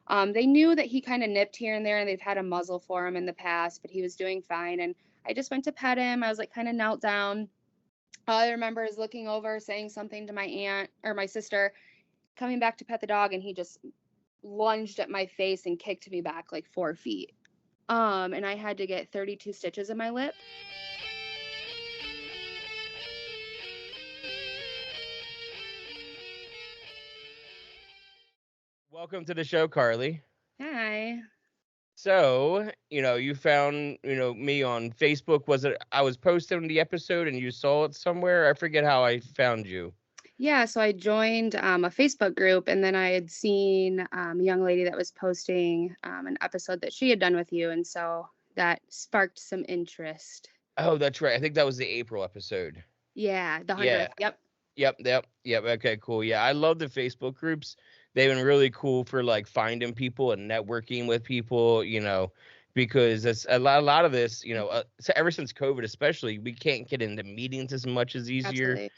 They knew that he kind of nipped here and there, and they've had a muzzle for him in the past, but he was doing fine. And I just went to pet him. I was like kind of knelt down. All I remember is looking over, saying something to my aunt or my sister, coming back to pet the dog, and he just lunged at my face and kicked me back like 4 feet. And I had to get 32 stitches in my lip. Welcome to the show, Carly. Hi. So, you found, me on Facebook. Was it I was posting the episode and you saw it somewhere? I forget how I found you. Yeah, so I joined a Facebook group, and then I had seen a young lady that was posting an episode that she had done with you, and so that sparked some interest. Oh, that's right. I think that was the April episode. Yeah, the Yeah. 100th. Yep. Yep. Okay, cool. Yeah, I love the Facebook groups. They've been really cool for like finding people and networking with people, because it's a lot of this, so ever since COVID especially, we can't get into meetings as much as easier Absolutely.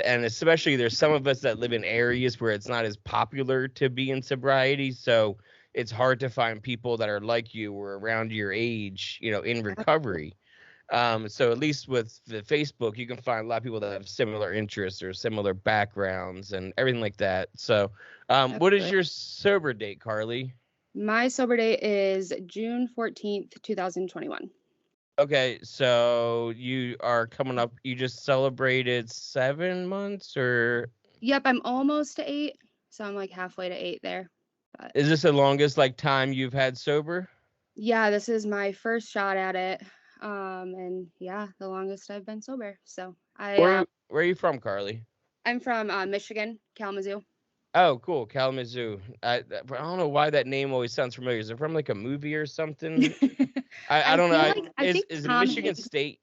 and especially there's some of us that live in areas where it's not as popular to be in sobriety, so it's hard to find people that are like you or around your age, in Absolutely. recovery. So at least with the Facebook, you can find a lot of people that have similar interests or similar backgrounds and everything like that. So, what is Absolutely. your sober date, Carly? My sober date is June 14th, 2021. Okay, so you are coming up. You just celebrated 7 months, or Yep, I'm almost to 8, so I'm like halfway to 8 there. But is this the longest like time you've had sober? yeah, this is my first shot at it. And yeah, the longest I've been sober. So Where are you from, Carly? I'm from Michigan, Kalamazoo. Oh, cool, Kalamazoo. I don't know why that name always sounds familiar. Is it from like a movie or something? I I don't know. feel like I think Is Tom Michigan Hanks, State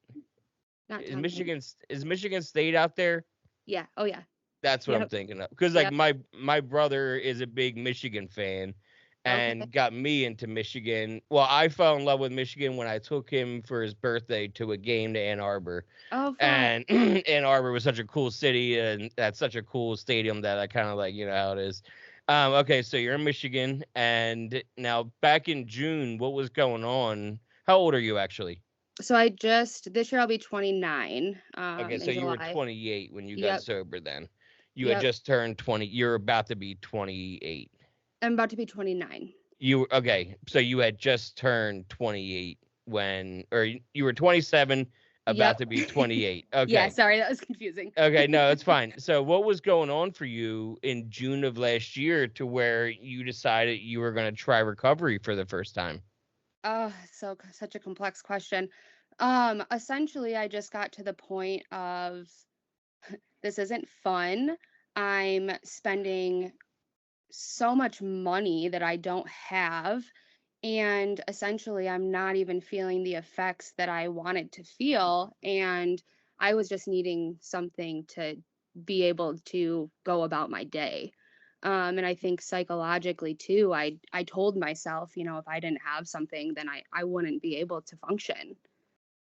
not Tom Hanks. is Michigan State out there? Yeah. Oh yeah. That's what I'm Yep. thinking of. Because like Yep. my brother is a big Michigan fan Okay. and got me into Michigan. Well, I fell in love with Michigan when I took him for his birthday to a game to Ann Arbor. Oh, fun. And Ann Arbor was such a cool city and that's such a cool stadium that I kind of like, how it is. Okay, so you're in Michigan, and now back in June, what was going on? How old are you actually? So this year I'll be 29 Okay, so in you were July. 28 when you got Yep. sober then. You had Yep. just turned 20. You're about to be 28. I'm about to be 29. Okay, so you had just turned 28 or you were 27, about Yep. to be 28. Yeah, Okay. sorry, that was confusing. Okay, no, it's fine. So what was going on for you in June of last year to where you decided you were going to try recovery for the first time? Oh, such a complex question. Essentially I just got to the point of this isn't fun. I'm spending so much money that I don't have. And essentially, I'm not even feeling the effects that I wanted to feel. And I was just needing something to be able to go about my day. And I think psychologically too, I told myself, if I didn't have something, then I wouldn't be able to function.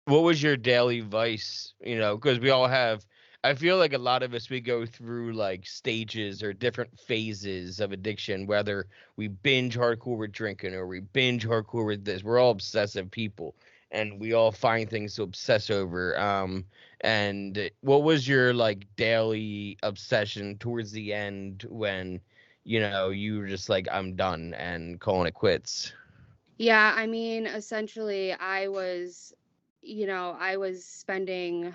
What was your daily vice? Because we all have. I feel like a lot of us we go through like stages or different phases of addiction. Whether we binge hardcore with drinking or we binge hardcore with this, we're all obsessive people, and we all find things to obsess over. And what was your like daily obsession towards the end when, you were just like, I'm done and calling it quits? Yeah, I mean, essentially, I was spending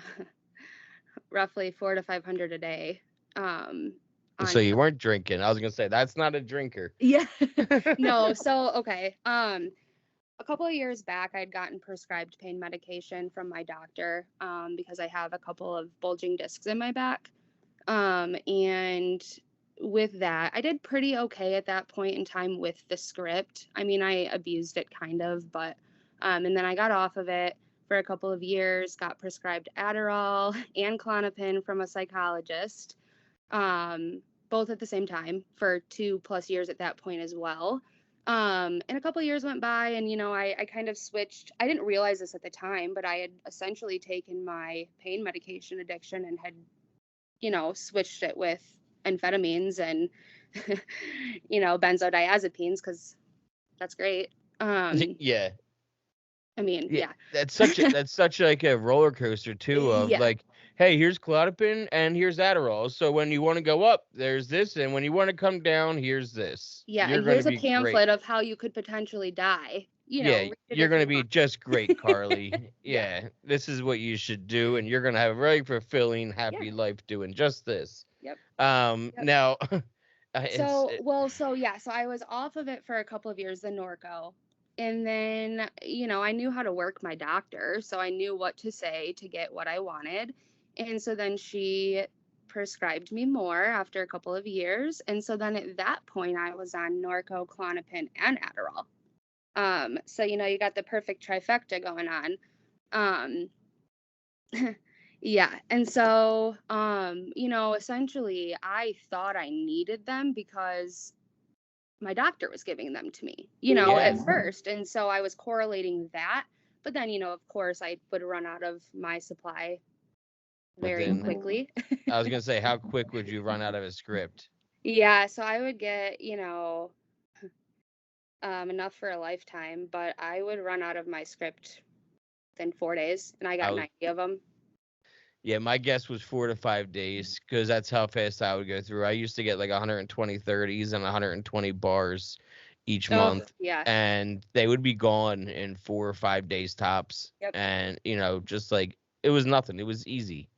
roughly 400 to 500 a day So on you weren't drinking. I was gonna say that's not a drinker. yeah. No, so okay. A couple of years back I'd gotten prescribed pain medication from my doctor because I have a couple of bulging discs in my back. And with that, I did pretty okay at that point in time with the script. I mean, I abused it kind of, but and then I got off of it for a couple of years, got prescribed Adderall and Klonopin from a psychologist, both at the same time for 2+ years at that point as well. And a couple of years went by, and I kind of switched. I didn't realize this at the time, but I had essentially taken my pain medication addiction and had switched it with amphetamines and benzodiazepines because That's great. Yeah. I mean, Yeah, yeah. that's such like a roller coaster too of Yeah. like, hey, here's Clonopin and here's Adderall. So when you want to go up, there's this, and when you want to come down, here's this. Yeah, You're and gonna here's a be great. pamphlet of how you could potentially die. Yeah, Read it you're if gonna you be want. just great, Carly. Yeah. Yeah, this is what you should do, and you're gonna have a very fulfilling, Yeah. happy life doing just this. Yep. Yep. Now, So, well, so yeah, so I was off of it for a couple of years, the Norco. And then, I knew how to work my doctor, so I knew what to say to get what I wanted. And so then she prescribed me more after a couple of years. And so then at that point, I was on Norco, Clonopin, and Adderall. So you got the perfect trifecta going on. Um, yeah, and so essentially I thought I needed them because my doctor was giving them to me, yeah, at first. And so I was correlating that, but then of course I would run out of my supply very within, quickly. I was gonna say, how quick would you run out of a script? Yeah, so I would get, enough for a lifetime, but I would run out of my script within 4 days, and I got 90 of them. Yeah, my guess was 4 to 5 days because that's how fast I would go through. I used to get like 120 30s and 120 bars each Oh, month, yeah. and they would be gone in 4 or 5 days tops. Yep. And just like it was nothing. It was easy.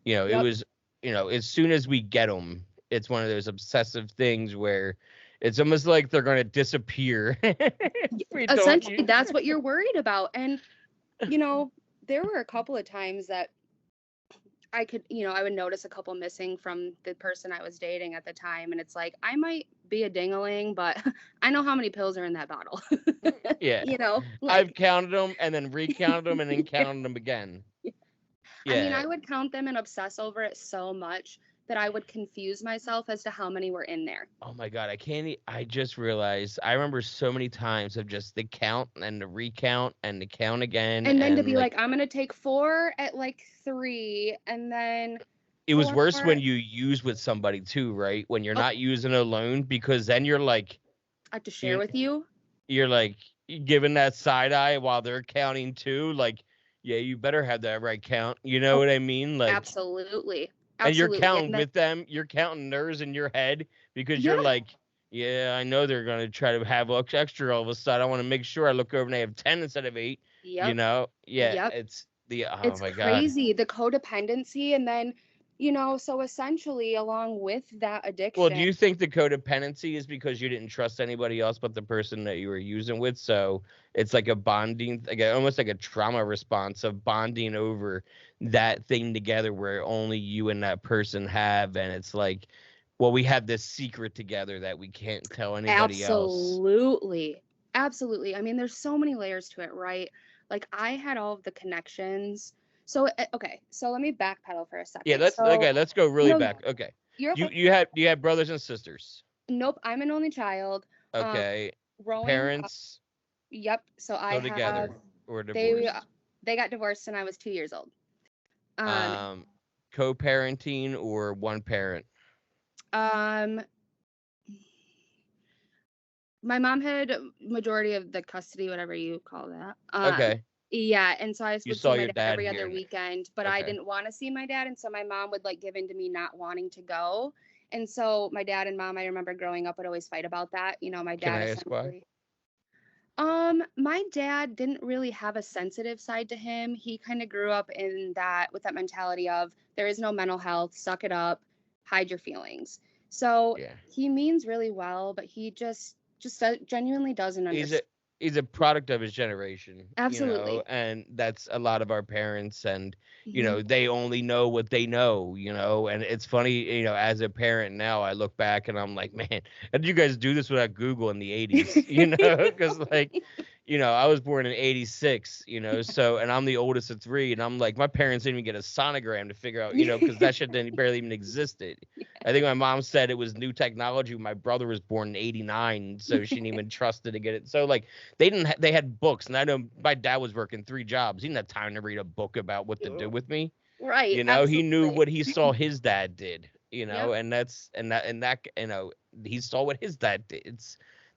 It Yep. was as soon as we get them, it's one of those obsessive things where it's almost like they're gonna disappear. If we don't Essentially, use that's what you're worried about. And there were a couple of times that I could, I would notice a couple missing from the person I was dating at the time. And it's like, I might be a dingaling, but I know how many pills are in that bottle. Yeah. I've counted them and then recounted them and then counted them again. I mean, Yeah. I would count them and obsess over it so much that I would confuse myself as to how many were in there. Oh my God, I can't. I just realized. I remember so many times of just the count and the recount and the count again, and then to be like, I'm gonna take 4 at like 3, and then it was worse when you use with somebody too, right? When you're not using alone, because then you're like, I have to share with you. You're like giving that side eye while they're counting too. Like, yeah, you better have that right count. You know what I mean? Like, absolutely. And you're counting with them. You're counting nerves in your head because you're like, yeah, I know they're going to try to have extra all of a sudden. I want to make sure I look over and they have 10 instead of 8. Yep. Yeah, it's it's my crazy, God. the codependency. And then, so essentially along with that addiction. Well, do you think the codependency is because you didn't trust anybody else but the person that you were using with? So it's like a bonding, almost like a trauma response of bonding over that thing together where only you and that person have. And it's like, well, we have this secret together that we can't tell anybody else. Absolutely. I mean, there's so many layers to it, right? Like I had all of the connections. So, okay. So let me backpedal for a second. Yeah, let's go really back. Okay. Do you have brothers and sisters? Nope, I'm an only child. Okay. Parents? Yep. So I have together or divorced? They got divorced when I was 2 years old. Co-parenting or one parent? My mom had majority of the custody, whatever you call that. Okay. Yeah, and so I would see my dad every other here. weekend, but I didn't want to see my dad, and so my mom would like give in to me not wanting to go. And so my dad and mom, I remember growing up, would always fight about that. My dad. Can I ask why? My dad didn't really have a sensitive side to him. He kind of grew up with that mentality of there is no mental health, suck it up, hide your feelings. So he means really well, but he just genuinely doesn't understand. He's a product of his generation. Absolutely. And that's a lot of our parents, and they only know what they know, and it's funny, as a parent now, I look back and I'm like, man, how did you guys do this without Google in the 80s? Because like, I was born in 86, so, and I'm the oldest of 3, and I'm like, my parents didn't even get a sonogram to figure out, because that shit didn't barely even existed. I think my mom said it was new technology when my brother was born in 89, so she didn't even trust it to get it. So like, they had books, and I know my dad was working 3 jobs. He didn't have time to read a book about what to do with me. Right. He knew what he saw his dad did, Yep. and he saw what his dad did.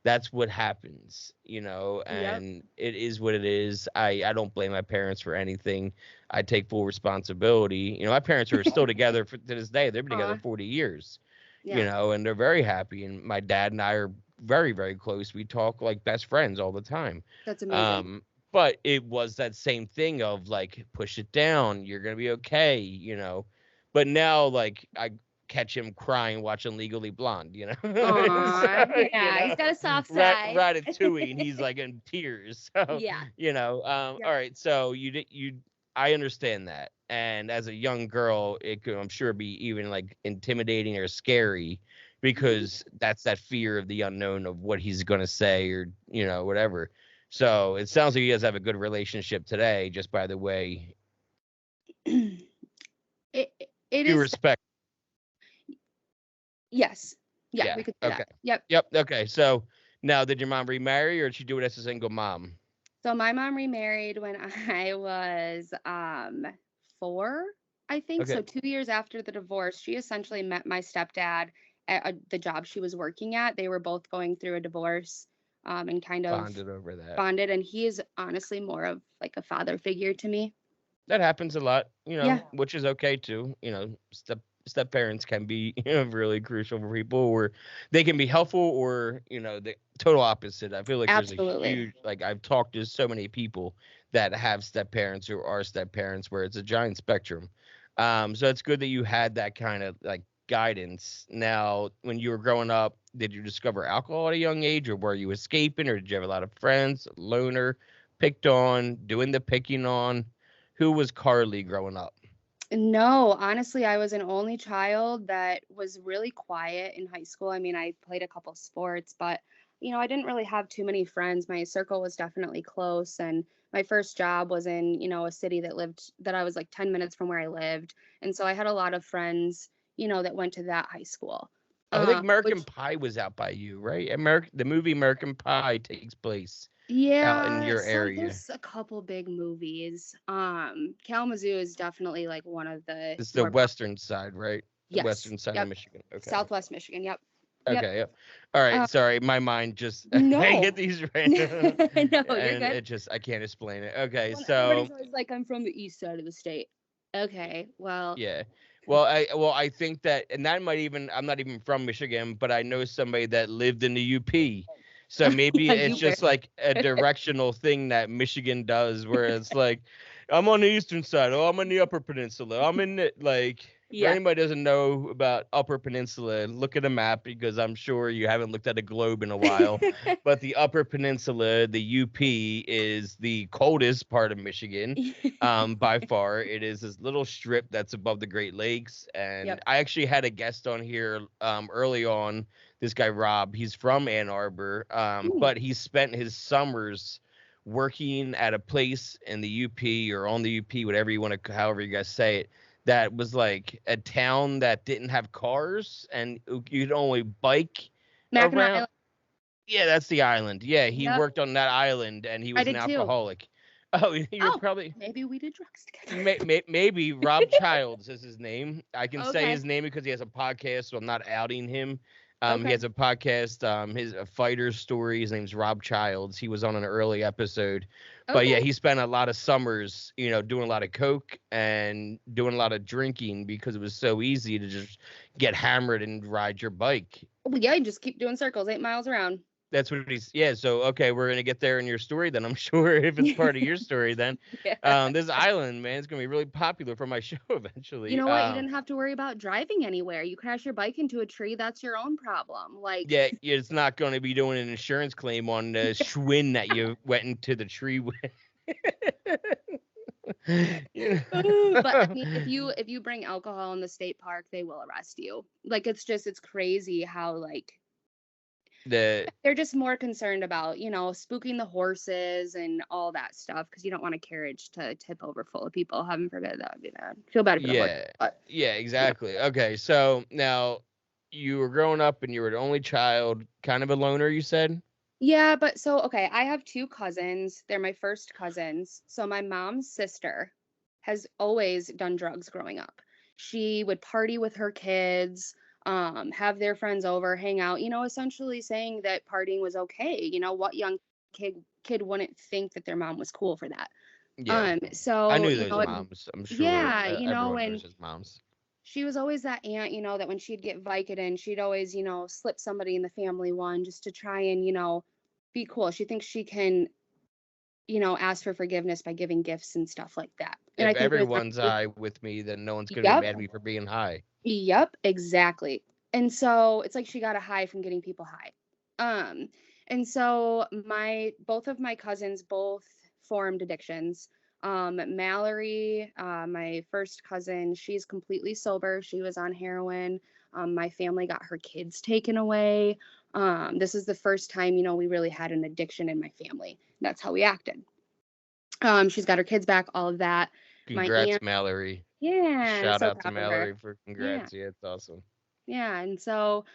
that's what happens, Yep. and it is what it is. I don't blame my parents for anything. I take full responsibility. My parents are still together to this day. They've been together Aw. 40 years, Yeah. and they're very happy. And my dad and I are very, very close. We talk like best friends all the time. That's amazing. Um, but it was that same thing of like, push it down. You're going to be okay, But now, like, I catch him crying watching Legally Blonde, Aw. So, Yeah, he's got a soft side. Ratatouille, and he's like in tears. So, Yeah. all Yep. right. So I understand that. And as a young girl, it could, I'm sure, be even like intimidating or scary because that's that fear of the unknown of what he's going to say or, whatever. So it sounds like you guys have a good relationship today, just by the way It you is. respect. Yes. Yeah, Yeah. we could say Okay. that. Yep. Yep. Okay. So now, did your mom remarry or did she do it as a single mom? So my mom remarried when I was 4, I think. Okay. So 2 years after the divorce, she essentially met my stepdad at the job she was working at. They were both going through a divorce, and kind of Bonded over that. bonded. And he is honestly more of like a father figure to me. That happens a lot, Yeah, which is okay too. Step parents can be really crucial for people, or they can be helpful, or the total opposite. I feel like there's a absolutely. huge, like, I've talked to so many people that have step parents or are step parents where it's a giant spectrum. So it's good that you had that kind of like guidance. Now, when you were growing up, did you discover alcohol at a young age, or were you escaping, or did you have a lot of friends, loner, picked on, doing the picking on? Who was Carly growing up? No, honestly, I was an only child that was really quiet in high school. I mean, I played a couple sports, but I didn't really have too many friends. My circle was definitely close, and my first job was in, a city that I was like 10 minutes from where I lived. And so I had a lot of friends, that went to that high school. I think American Which Pie was out by you, right? The movie American Pie takes place out in Yeah, your so area. there's a couple big movies. Kalamazoo is definitely like one of the It's the more popular. western side, right? The Yes. western side of Yep. Michigan. Okay. Southwest Michigan. Yep. Yep. Okay. Yep. All right. Uh, Sorry, my mind just I get no. these random, No, you're and good. it just I can't explain it. Okay. Well, So everybody's always like, I'm from the east side of the state. Okay, well, yeah. Well, I think that, and that might even, I'm not even from Michigan, but I know somebody that lived in the UP. So maybe yeah, it's you bear. just like a directional thing that Michigan does where it's like, I'm on the eastern side, oh, I'm on the upper peninsula. I'm in the, like, for Yeah. anybody who doesn't know about upper peninsula, look at a map because I'm sure you haven't looked at a globe in a while. But the upper peninsula, the UP, is the coldest part of Michigan, by far. It is this little strip that's above the Great Lakes. And Yep. I actually had a guest on here early on. This guy Rob, he's from Ann Arbor, Ooh, but he spent his summers working at a place in the UP or on the UP, whatever you want to, however you guys say it. That was like a town that didn't have cars, and you could only bike Mackinac around. Island. Yeah, that's the island. Yeah, he Yep. worked on that island, and he I was an did too. alcoholic. Oh, you're Oh, probably maybe we did drugs together. maybe Rob Childs is his name. I can say Okay. his name because he has a podcast, so I'm not outing him. He Okay. has a podcast, his a fighter story. His name's Rob Childs. He was on an early episode, but yeah, Okay. he spent a lot of summers, doing a lot of coke and doing a lot of drinking because it was so easy to just get hammered and ride your bike. Well, yeah, you just keep doing circles, 8 miles around. That's what he's, yeah. So okay, we're gonna get there in your story. Then I'm sure if it's part of your story, then Yeah. this island, man, is gonna be really popular for my show You eventually. know what? You didn't have to worry about driving anywhere. You crash your bike into a tree, that's your own problem. Like, Yeah, it's not gonna be doing an insurance claim on the Schwinn that you went into the tree with. You but I know? mean, if you bring alcohol in the state park, they will arrest you. Like, it's crazy how like the they're just more concerned about, spooking the horses and all that stuff because you don't want a carriage to tip over full of people. Heaven forbid, that would be bad. Feel bad for the horse, Yeah, but yeah, yeah. exactly. Okay, so now you were growing up and you were the only child, kind of a loner, you said? Yeah, but so okay, I have two cousins. They're my first cousins. So my mom's sister has always done drugs growing up. She would party with her kids. have their friends over, hang out, essentially saying that partying was okay. What young kid wouldn't think that their mom was cool for that? Yeah. I So, knew those moms. I'm sure yeah, everyone knows and his moms. she was always that aunt, that when she'd get Vicodin, she'd always, slip somebody in the family one just to try and, be cool. She thinks she can, ask for forgiveness by giving gifts and stuff like that. And I If think it was everyone's honestly, high with me, then no one's gonna be yep, mad at me for being high. yep, exactly. And so it's like she got a high from getting people high. Um, and so both of my cousins both formed addictions. Mallory, my first cousin, she's completely sober. She was on heroin. My family got her kids taken away. This is the first time, we really had an addiction in my family. That's how we acted. She's got her kids back, all of that. My Congrats, aunt, Mallory. yeah, I'm Shout so out to proud of her. Mallory for Yeah. congrats. Yeah, it's awesome. Yeah, and so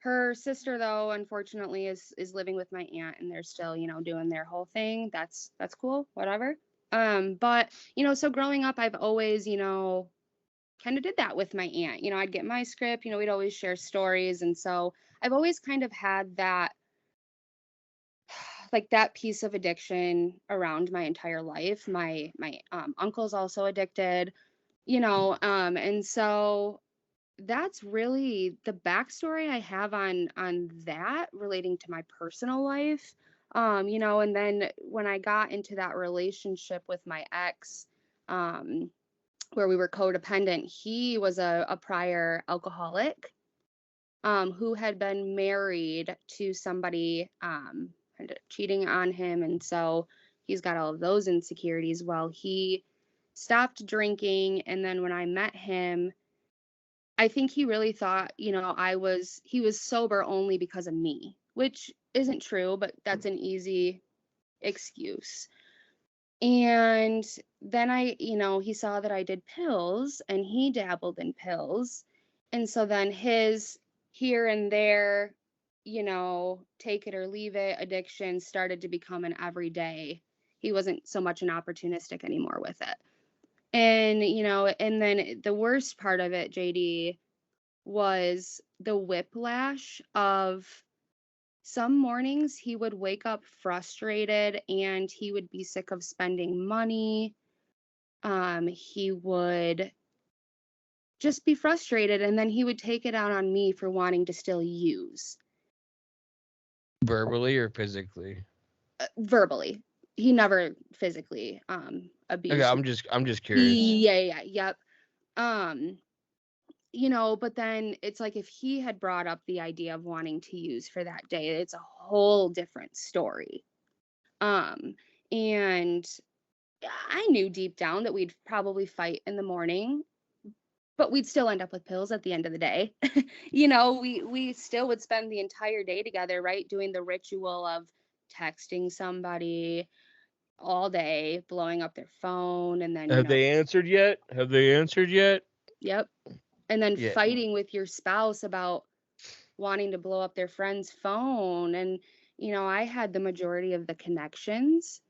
her sister though unfortunately is living with my aunt, and they're still, doing their whole thing. That's cool, whatever. But so growing up I've always, kind of did that with my aunt. I'd get my script, we'd always share stories, and so I've always kind of had that, like, that piece of addiction around my entire life. My uncle's also addicted, and so that's really the backstory I have on that relating to my personal life. And then when I got into that relationship with my ex, um, where we were codependent, he was a prior alcoholic, who had been married to somebody, kind of cheating on him, and so he's got all of those insecurities. Well, he stopped drinking, and then when I met him, I think he really thought, he was sober only because of me, which isn't true, but that's an easy excuse. And then he saw that I did pills and he dabbled in pills. And so then his here and there, take it or leave it addiction started to become an everyday. He wasn't so much an opportunistic anymore with it. And, and then the worst part of it, JD, was the whiplash of some mornings he would wake up frustrated and he would be sick of spending money. He would just be frustrated, and then he would take it out on me for wanting to still use. Verbally or physically? Verbally. He never physically Okay, abused me. I'm just curious. Yeah, yep. Um but then it's like if he had brought up the idea of wanting to use for that day, it's a whole different story. Um, and I knew deep down that we'd probably fight in the morning, but we'd still end up with pills at the end of the day. We still would spend the entire day together, right? Doing the ritual of texting somebody all day, blowing up their phone, and then, Have they answered yet? Have they answered yet? yep. And then Yeah. fighting with your spouse about wanting to blow up their friend's phone. And, I had the majority of the connections,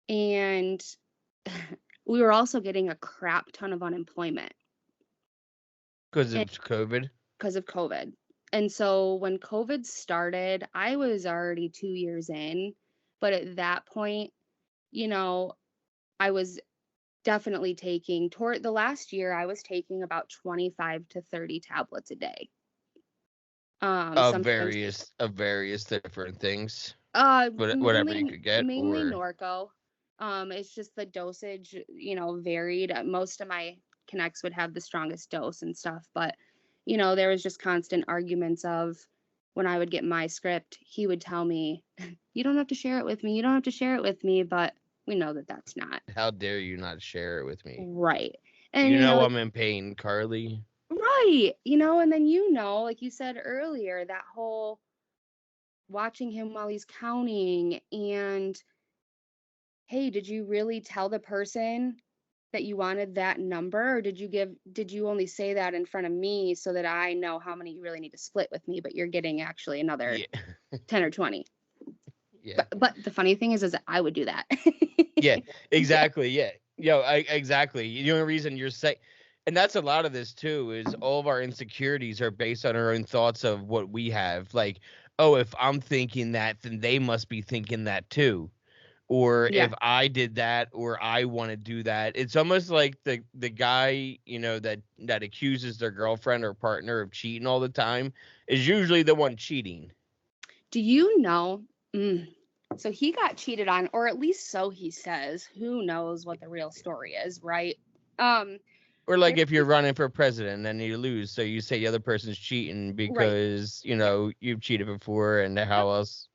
and we were also getting a crap ton of unemployment Because of COVID. because of COVID. And so when COVID started, I was already 2 years in. But at that point, you know, I was definitely taking, toward the last year, I was taking about 25 to 30 tablets a day. Sometimes Of various different things. Whatever you mainly could get, mainly or Norco. It's just the dosage, varied. Most of my connects would have the strongest dose and stuff, but there was just constant arguments of when I would get my script, he would tell me, "You don't have to share it with me. You don't have to share it with me," but we know that that's not how dare you not share it with me? right. And You know I'm in pain, Carly. right, and then like you said earlier, that whole watching him while he's counting, and hey, did you really tell the person that you wanted that number, or did you only say that in front of me so that I know how many you really need to split with me, but you're getting actually another Yeah. 10 or 20. Yeah. But the funny thing is I would do that. Yeah. Yeah. Exactly. Yeah. Yo, exactly. The only reason you're saying And that's a lot of this too, is all of our insecurities are based on our own thoughts of what we have. Like, oh, if I'm thinking that, then they must be thinking that too. Or Yeah. if I did that, or I want to do that. It's almost like the guy, that accuses their girlfriend or partner of cheating all the time is usually the one cheating. Do you know? Mm, so he got cheated on, or at least so he says. Who knows what the real story is, right? Um, Or like there, if you're running for president and you lose, so you say the other person's cheating right. because, Yep. you've cheated before and Yep. how else?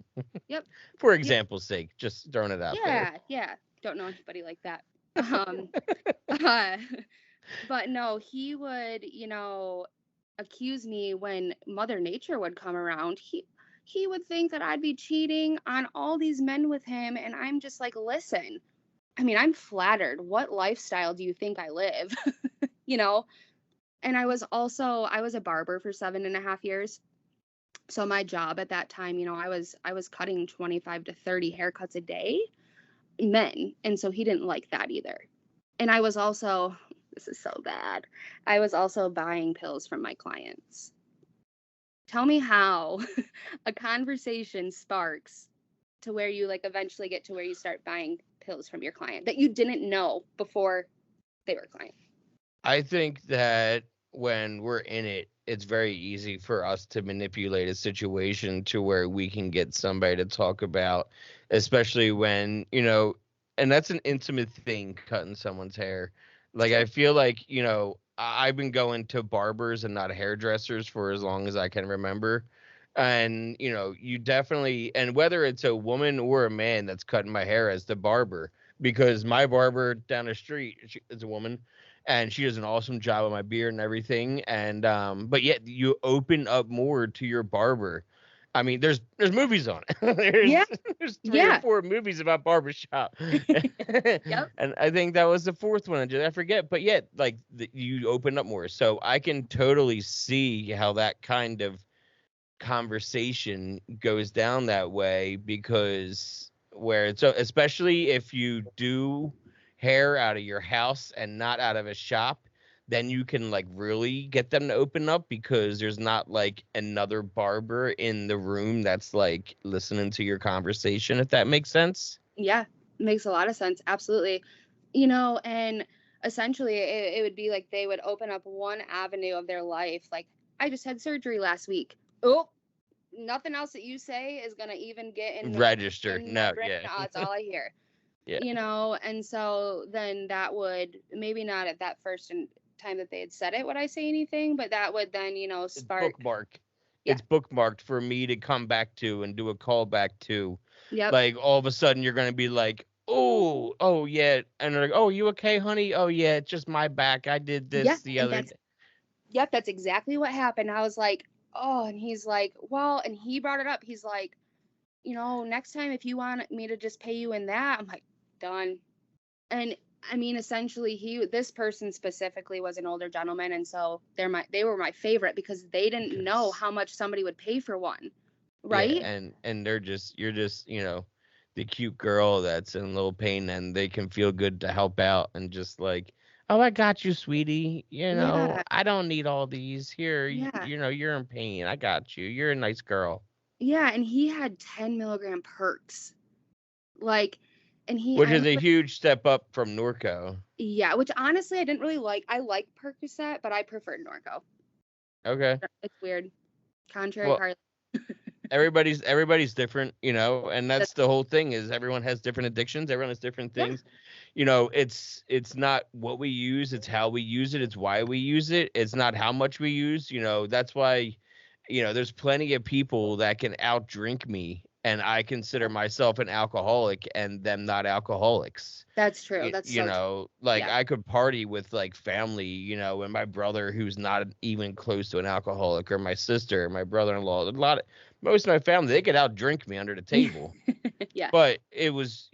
Yep. For Yep. example's sake, just throwing it out there. Yeah. Yeah. Don't know anybody like that. Um, uh, but no, he would, accuse me when Mother Nature would come around. He would think that I'd be cheating on all these men with him, and I'm just like, listen. I mean, I'm flattered. What lifestyle do you think I live? you know? And I was a barber for 7.5 years. So my job at that time, I was cutting 25 to 30 haircuts a day, men. And so he didn't like that either. And I was also, this is so bad. I was also buying pills from my clients. Tell me how a conversation sparks to where you like eventually get to where you start buying pills from your client that you didn't know before they were a client. I think that when we're in it, it's very easy for us to manipulate a situation to where we can get somebody to talk about, especially when, and that's an intimate thing, cutting someone's hair. It's Like, true. I feel like, I've been going to barbers and not hairdressers for as long as I can remember. And, you definitely, and whether it's a woman or a man that's cutting my hair as the barber, because my barber down the street is a woman and she does an awesome job on my beard and everything. And but yet you open up more to your barber. I mean, there's movies on it. Yeah. there's three or Yeah. four movies about barbershop, Yep. and I think that was the fourth one. I forget, but yet you open up more, so I can totally see how that kind of conversation goes down that way because where it's especially if you do hair out of your house and not out of a shop, then you can like really get them to open up because there's not like another barber in the room that's like listening to your conversation, if that makes sense. Yeah. Makes a lot of sense. Absolutely. And essentially it would be like they would open up one avenue of their life. Like, I just had surgery last week. Oh, nothing else that you say is gonna even get Register. in my No, brain. yeah. Oh, it's all I hear. Yeah. And so then that would maybe not at that first time that they had said it would I say anything, but that would then It's spark. bookmark. Yeah. It's bookmarked for me to come back to and do a callback to. Yep. Like all of a sudden you're gonna be like, oh yeah, and they're like, oh, you okay, honey? Oh yeah, it's just my back. I did Yeah. this the And other that's day. yep, that's exactly what happened. I was like, oh, and he's like, well, and he brought it up. He's like, next time if you want me to just pay you in that, I'm like, done. And I mean, essentially, this person specifically was an older gentleman, and so they were my favorite because they didn't know Because how much somebody would pay for one, yeah, right? and you're just the cute girl that's in a little pain and they can feel good to help out and just like, oh, I got you, sweetie. Yeah, I don't need all these here. yeah, You're in pain. I got you. You're a nice girl. yeah. And he had 10 milligram perks, like, and Which I is remember, a huge step up from Norco. yeah, which honestly I didn't really like. I like Percocet, but I preferred Norco. Okay. It's weird, contrary Well, party. everybody's different, and that's That's, the whole thing is everyone has different addictions, everyone has different yeah, things. It's not what we use, it's how we use it, it's why we use it, it's not how much we use. That's why there's plenty of people that can outdrink me and I consider myself an alcoholic and them not alcoholics. that's true. That's so true. Like Yeah, I could party with like family, and my brother who's not even close to an alcoholic, or my sister, my brother-in-law. Most of my family, they could outdrink me under the table. yeah, But it was,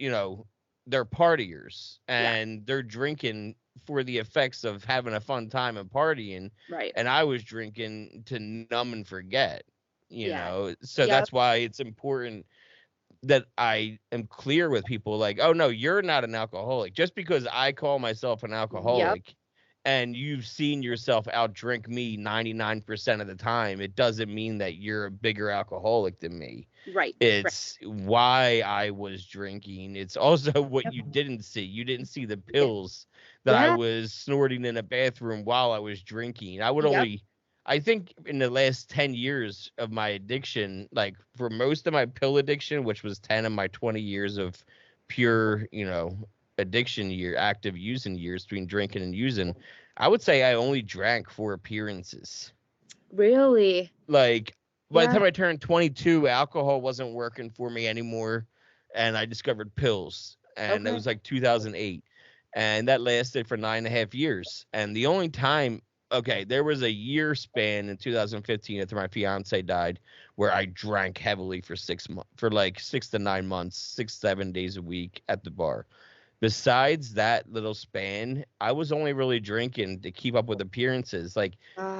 they're partiers yeah, and they're drinking for the effects of having a fun time and partying. right. And I was drinking to numb and forget. Yeah, So yep, that's why it's important that I am clear with people like, oh no, you're not an alcoholic. Just because I call myself an yep, alcoholic and you've seen yourself outdrink me 99% of the time, it doesn't mean that you're a bigger alcoholic than me. Right. It's why I was drinking. It's also what Yep. you didn't see. You didn't see the pills that I Yeah. was snorting in a bathroom while I was drinking. Yep. I think in the last 10 years of my addiction, like for most of my pill addiction, which was 10 of my 20 years of pure, addiction active using years between drinking and using, I would say I only drank for appearances. Really. Like by the Yeah. time I turned 22, alcohol wasn't working for me anymore, and I discovered pills, and it Okay. was like 2008, and that lasted for 9.5 years. And the only time, okay, there was a year span in 2015 after my fiance died where I drank heavily for 6 months, for like 6 to 9 months, 6, 7 days a week at the bar. Besides that little span, I was only really drinking to keep up with appearances, like Uh,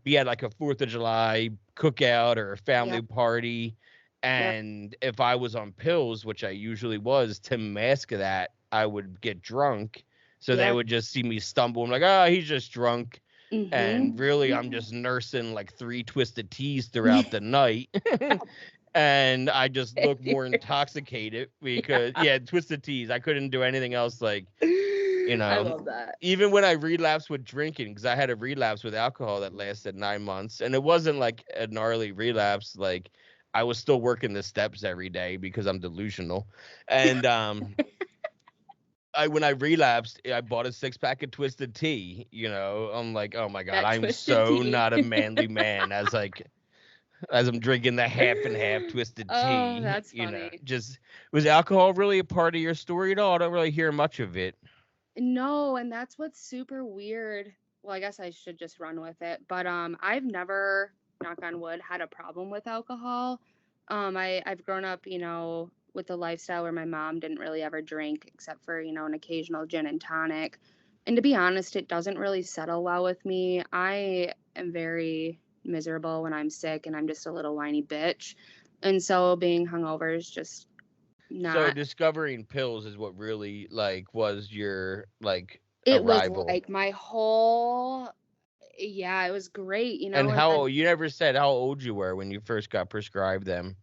be at like a 4th of July cookout or a yeah. family party. Yeah. And if I was on pills, which I usually was, to mask that, I would get drunk. So they Yeah. would just see me stumble. I'm like, oh, he's just drunk. And really, I'm Mhm. just nursing like 3 twisted teas throughout the night. And I just look more intoxicated because, yeah, twisted teas. I couldn't do anything else. Like, I love that. even when I relapsed with drinking, because I had a relapse with alcohol that lasted 9 months, and it wasn't like a gnarly relapse. Like, I was still working the steps every day because I'm delusional. And when I relapsed, I bought a 6 pack of twisted tea. I'm like, oh my god, That I'm twisted so tea. not a manly man as I'm drinking the half and half twisted Oh, tea. that's funny. Just was alcohol really a part of your story at all? I don't really hear much of it. No, and that's what's super weird. Well, I guess I should just run with it. But I've never, knock on wood, had a problem with alcohol. I've grown up, with a lifestyle where my mom didn't really ever drink except for, an occasional gin and tonic. And to be honest, it doesn't really settle well with me. I am very miserable when I'm sick and I'm just a little whiny bitch. And so being hungover is just So not. discovering pills is what really like was your like It was arrival. like my whole, yeah, it was great, And and then you never said how old you were when you first got prescribed them.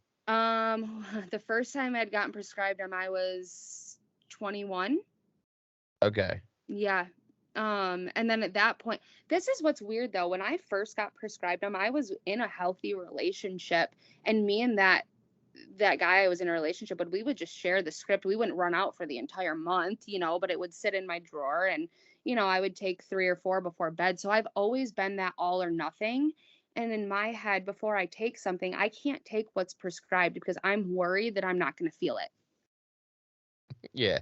the first time I'd gotten prescribed them, I was 21. Okay. Yeah. And then at that point, this is what's weird though. When I first got prescribed them, I was in a healthy relationship, and me and that guy I was in a relationship with, we would just share the script. We wouldn't run out for the entire month, but it would sit in my drawer, and I would take 3 or 4 before bed. So I've always been that all or nothing. And in my head, before I take something, I can't take what's prescribed because I'm worried that I'm not going to feel it. Yeah.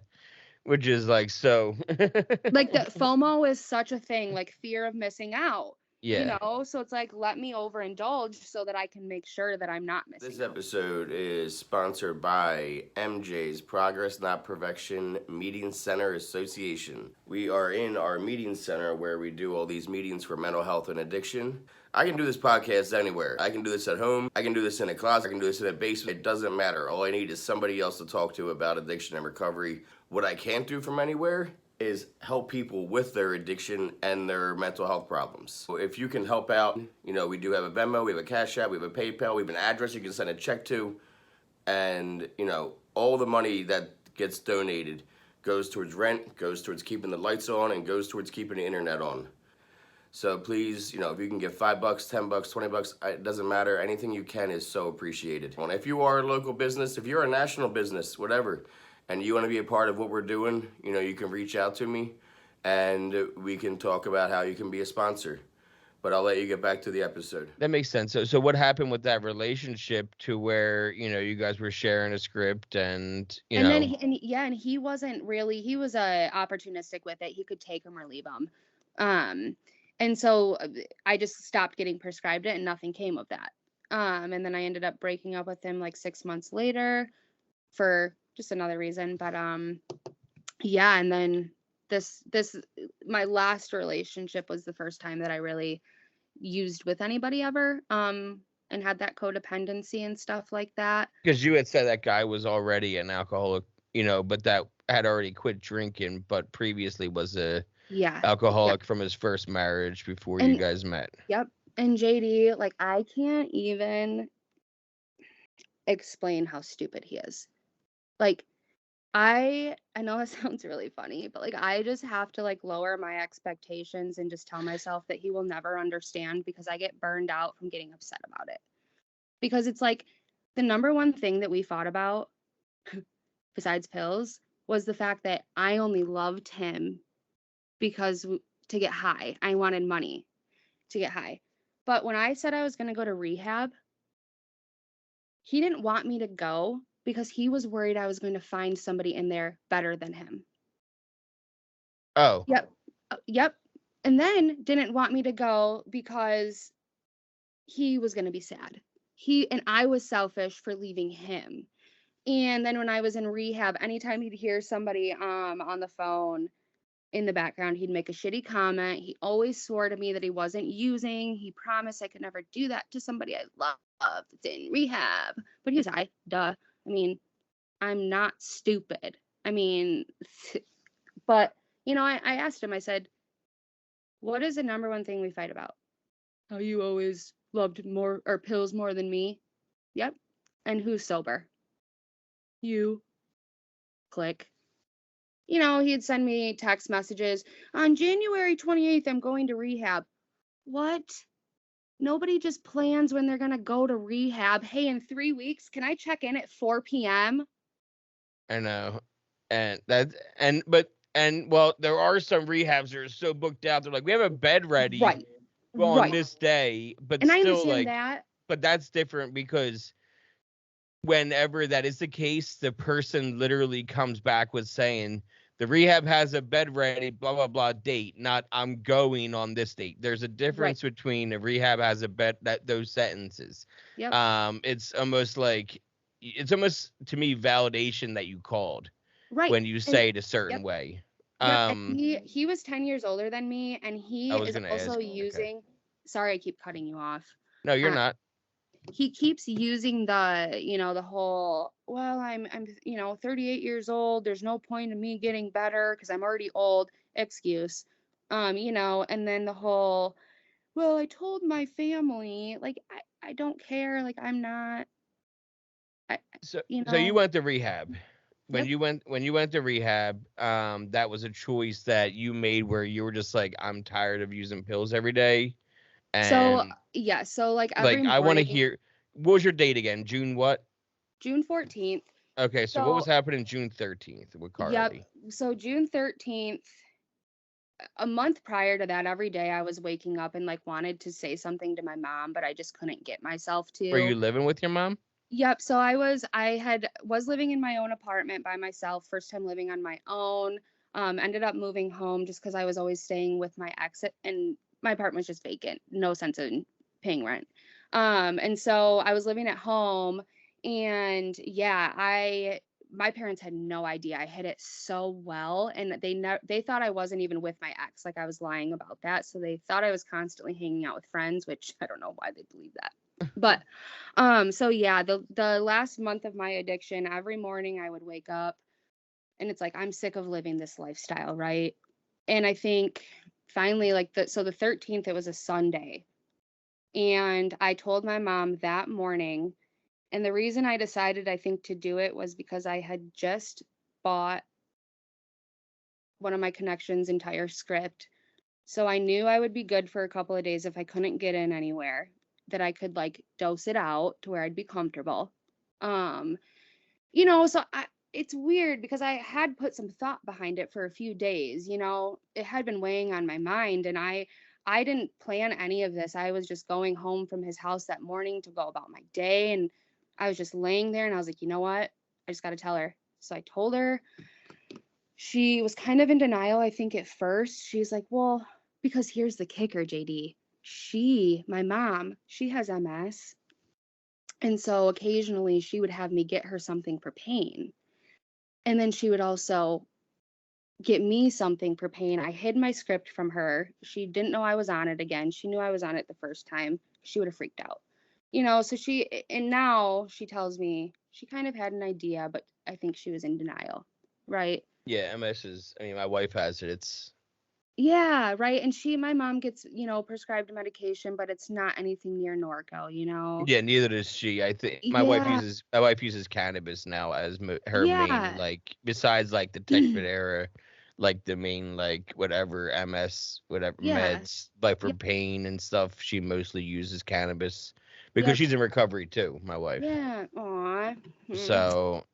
Which is like so. Like the FOMO is such a thing, like fear of missing out. Yeah. So it's like, let me overindulge so that I can make sure that I'm not missing This out. episode is sponsored by MJ's Progress Not Perfection Meeting Center Association. We are in our meeting center where we do all these meetings for mental health and addiction. I can do this podcast anywhere. I can do this at home. I can do this in a closet. I can do this in a basement. It doesn't matter. All I need is somebody else to talk to about addiction and recovery. What I can't do from anywhere is help people with their addiction and their mental health problems. So if you can help out, we do have a Venmo, we have a Cash App, we have a PayPal, we have an address you can send a check to, and all the money that gets donated goes towards rent, goes towards keeping the lights on, and goes towards keeping the internet on. So please, if you can give $5, $10, $20, it doesn't matter. Anything you can is so appreciated. And if you are a local business, if you're a national business, whatever, and you want to be a part of what we're doing, you can reach out to me and we can talk about how you can be a sponsor. But I'll let you get back to the episode. That makes sense. So what happened with that relationship to where, you guys were sharing a script and, And then and he wasn't really, he was opportunistic with it. He could take them or leave them. And so I just stopped getting prescribed it and nothing came of that. And then I ended up breaking up with him like 6 months later for just another reason. But yeah, and then this my last relationship was the first time that I really used with anybody ever. And had that codependency and stuff like that. because you had said that guy was already an alcoholic, but that had already quit drinking, but previously was a Yeah. Yep. alcoholic from his first marriage before you And guys met. yep. And JD, like, I can't even explain how stupid he is. Like, I know it sounds really funny, but like I just have to like lower my expectations and just tell myself that he will never understand because I get burned out from getting upset about it. Because it's like the number one thing that we fought about besides pills was the fact that I only loved him because to get high. I wanted money to get high. But when I said I was going to go to rehab, he didn't want me to go because he was worried I was going to find somebody in there better than him. Oh, Yep. Yep. And then didn't want me to go because he was going to be sad. And I was selfish for leaving him. And then when I was in rehab, anytime he'd hear somebody on the phone in the background, he'd make a shitty comment. He always swore to me that he wasn't using. He promised I could never do that to somebody I loved that's in rehab. But he was high, duh. I mean, I'm not stupid. I mean, but I asked him, I said, what is the number one thing we fight about? How you always loved more or pills more than me. Yep. And who's sober? You. Click. He'd send me text messages. On January 28th, I'm going to rehab. What? Nobody just plans when they're going to go to rehab. Hey, in 3 weeks, can I check in at 4 p.m.? I know. Well, there are some rehabs that are so booked out. They're like, we have a bed ready Right. on Right. this day, but And I still, understand like, that. but that's different because whenever that is the case, the person literally comes back with saying the rehab has a bed ready, blah blah blah date, not I'm going on this date. There's a Right. difference between a rehab has a bed that those sentences. Yep. It's almost to me validation that you called Right. when you And say it a certain yep. way. Yep. And he was 10 years older than me, and I he was is gonna also ask. Okay, using, sorry, I keep cutting you off. no, you're not. He keeps using the whole, well, I'm 38 years old, there's no point in me getting better because I'm already old excuse. And then the whole, well, I told my family, like, I don't care, like, I'm not, I So you went to rehab. yep. When you went to rehab, that was a choice that you made where you were just like, I'm tired of using pills every day, So and yeah, so like every like I want to morning, hear what was your date again? June what? June 14th. Okay, so what was So happening June 13th with yep. Carly? So June 13th, a month prior to that, every day I was waking up and like wanted to say something to my mom, but I just couldn't get myself Were to. you living with your mom? Yep. So I was living in my own apartment by myself, first time living on my own. Ended up moving home just because I was always staying with my ex, and my apartment was just vacant, no sense in paying rent. And so I was living at home, and yeah, my parents had no idea. I hid it so well, and they thought I wasn't even with my ex, like I was lying about that. So they thought I was constantly hanging out with friends, which I don't know why they believe that. But so yeah, the last month of my addiction, every morning I would wake up and it's like I'm sick of living this lifestyle, right? And I think finally the 13th, it was a Sunday, and I told my mom that morning, and the reason I decided I think to do it was because I had just bought one of my connections entire script. So I knew I would be good for a couple of days if I couldn't get in anywhere, that I could like dose it out to where I'd be comfortable. Um, so it's weird because I had put some thought behind it for a few days. It had been weighing on my mind, and I didn't plan any of this. I was just going home from his house that morning to go about my day, and I was just laying there and I was like, you know what? I just got to tell her. So I told her. She was kind of in denial, I think, at first. She's like, well, because here's the kicker, JD. My mom, she has MS. And so occasionally she would have me get her something for pain. And then she would also get me something for pain. I hid my script from her. She didn't know I was on it again. She knew I was on it the first time. She would have freaked out. And now she tells me she kind of had an idea, but I think she was in denial, right? Yeah, MS is. I mean, my wife has it. Yeah, right. And my mom gets, prescribed medication, but it's not anything near Norco, Yeah, neither does she. I think Yeah, my wife uses cannabis now as her main, yeah, like, besides like the Tecfidera, like the main, like, whatever MS whatever yeah, meds, like for yep, pain and stuff. She mostly uses cannabis because yep, she's in recovery too. My wife. yeah. Aw. So,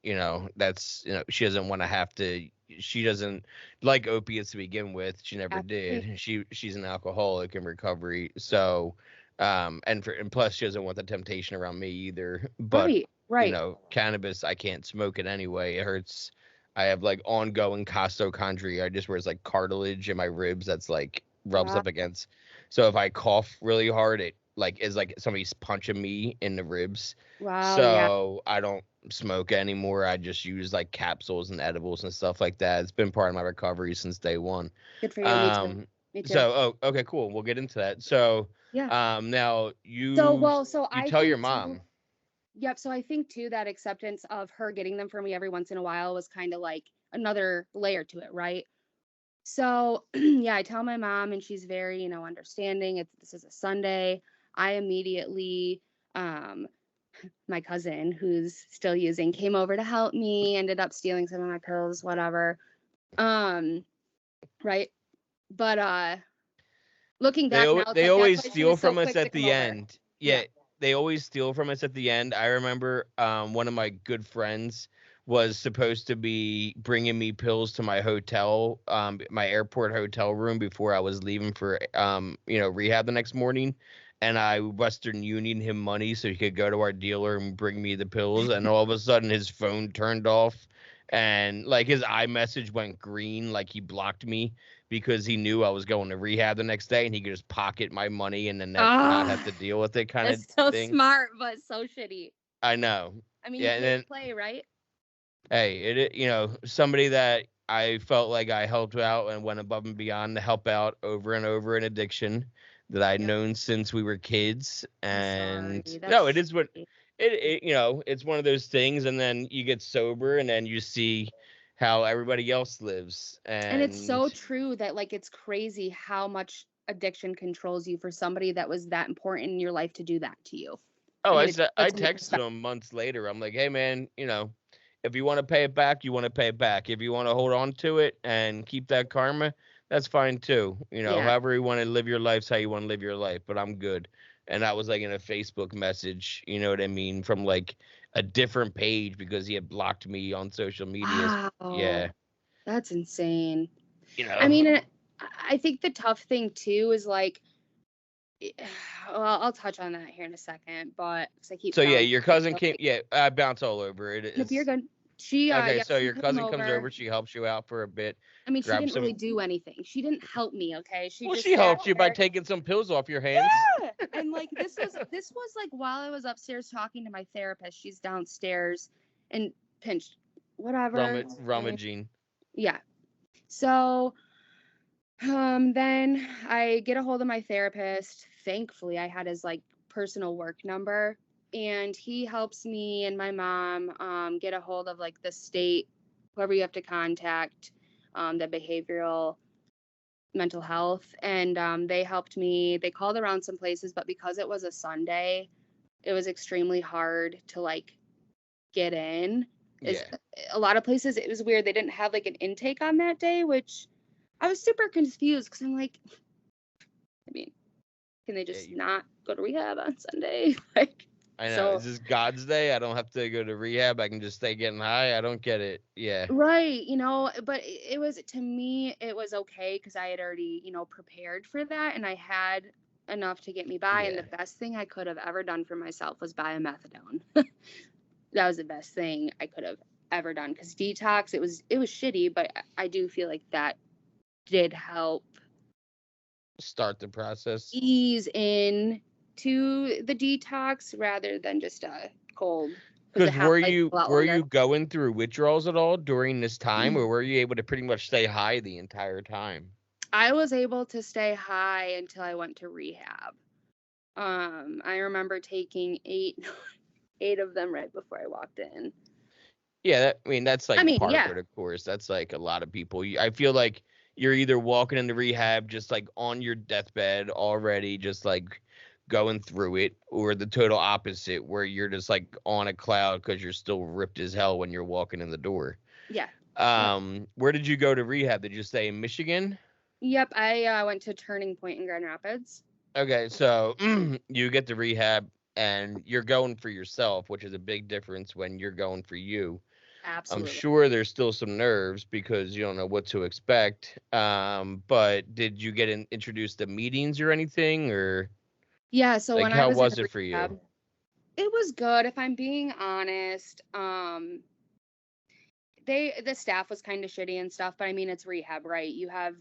that's, she doesn't want to have to, she doesn't like opiates to begin with. She never Absolutely. did. She's an alcoholic in recovery. So, and plus she doesn't want the temptation around me either. But, Right, right. cannabis, I can't smoke it anyway. It hurts. I have like ongoing costochondria. I just where it's like cartilage in my ribs that's like rubs Wow, up against. So if I cough really hard, it like is like somebody's punching me in the ribs. wow, yeah. So I don't smoke anymore. I just use like capsules and edibles and stuff like that. It's been part of my recovery since day one. Good for you. Me too. Um, Me too. so okay, cool. We'll get into that. So, Yeah. now So you I tell your think too. mom. Yep. So I think too that acceptance of her getting them for me every once in a while was kind of like another layer to it, right? So yeah, I tell my mom, and she's very, understanding. This is a Sunday. I immediately, um, my cousin who's still using came over to help me. Ended up stealing some of my pills, whatever. Um, right. But looking back now, it's They like that's always why she steal was so from us quick to at come the over. end. Yeah. Yeah, they always steal from us at the end. I remember one of my good friends was supposed to be bringing me pills to my hotel, my airport hotel room before I was leaving for rehab the next morning. And I Western Union him money so he could go to our dealer and bring me the pills. And all of a sudden his phone turned off and like his iMessage went green, like he blocked me because he knew I was going to rehab the next day and he could just pocket my money and then not have Ah, to deal with it kind of that's so thing. smart, but so shitty. I know. I mean, Yeah, and kids then play, right? hey, somebody that I felt like I helped out and went above and beyond to help out over and over in addiction that I'd Yep. known since we were kids. I'm sorry. And no, it That's is what shitty. it's one of those things and then you get sober and then you see how everybody else lives And it's and so true that like it's crazy how much addiction controls you for somebody that was that important in your life to do that to you. oh, I mean, it I puts into texted perspective. him months later. I'm like, hey man, if you want to pay it back, you want to pay it back. If you want to hold on to it and keep that karma, that's fine too. Yeah. However you want to live your life's how you want to live your life. But I'm good. And that was like in a Facebook message, you know what I mean, from like a different page because he had blocked me on social media. Yeah, Wow. That's insane. you I know. mean, I think the tough thing too is like, well, I'll touch on that here in a second, but 'cause I keep So yeah, sounding your like cousin so came. like, Yeah, I bounce all over it. nope, you're Is good. She, okay. yep, So she your came cousin comes over. over. She helps you out for a bit. I mean, she Grab didn't really some. do anything. She didn't help me, okay? She Well, just she sat helped you by there. taking some pills off your hands. Yeah. And like this was like while I was upstairs talking to my therapist. She's downstairs and pinched whatever. Okay. Rummaging. Yeah. So then I get a hold of my therapist. Thankfully, I had his like personal work number, and he helps me and my mom get a hold of like the state, whoever you have to contact, the behavioral mental health, and they helped me. They called around some places, but because it was a Sunday, it was extremely hard to like get in. Is Yeah. a lot of places it was weird. They didn't have like an intake on that day, which I was super confused because I'm like, I mean, can they Yeah. just not go to rehab on Sunday? Like, I know. so Is this God's day? I don't have to go to rehab. I can just stay getting high. I don't get it. Yeah. right, but it was to me, it was okay because I had already, prepared for that and I had enough to get me by. And Yeah. the best thing I could have ever done for myself was buy a methadone. That was the best thing I could have ever done because detox, it was shitty, but I do feel like that did help Start the process. ease in to the detox rather than just a cold because the Because half life is a lot were longer. you going through withdrawals at all during this time, or were you able to pretty much stay high the entire time? I was able to stay high until I went to rehab. I remember taking eight of them right before I walked in. Yeah, I mean that's I like mean, part of yeah, it, of course. That's like a lot of people. I feel like you're either walking into rehab just like on your deathbed already, just like going through it, or the total opposite where you're just like on a cloud because you're still ripped as hell when you're walking in the door. Yeah. Where did you go to rehab? Did you stay in Michigan? Yep. I went to Turning Point in Grand Rapids. Okay, so you get to rehab and you're going for yourself, which is a big difference when you're going for you. I'm Absolutely. sure there's still some nerves because you don't know what to expect. But did you get introduced to meetings or anything, or Yeah. So like when I how was in was it for you? rehab, it was good. If I'm being honest, the staff was kind of shitty and stuff, but I mean it's rehab, right? You have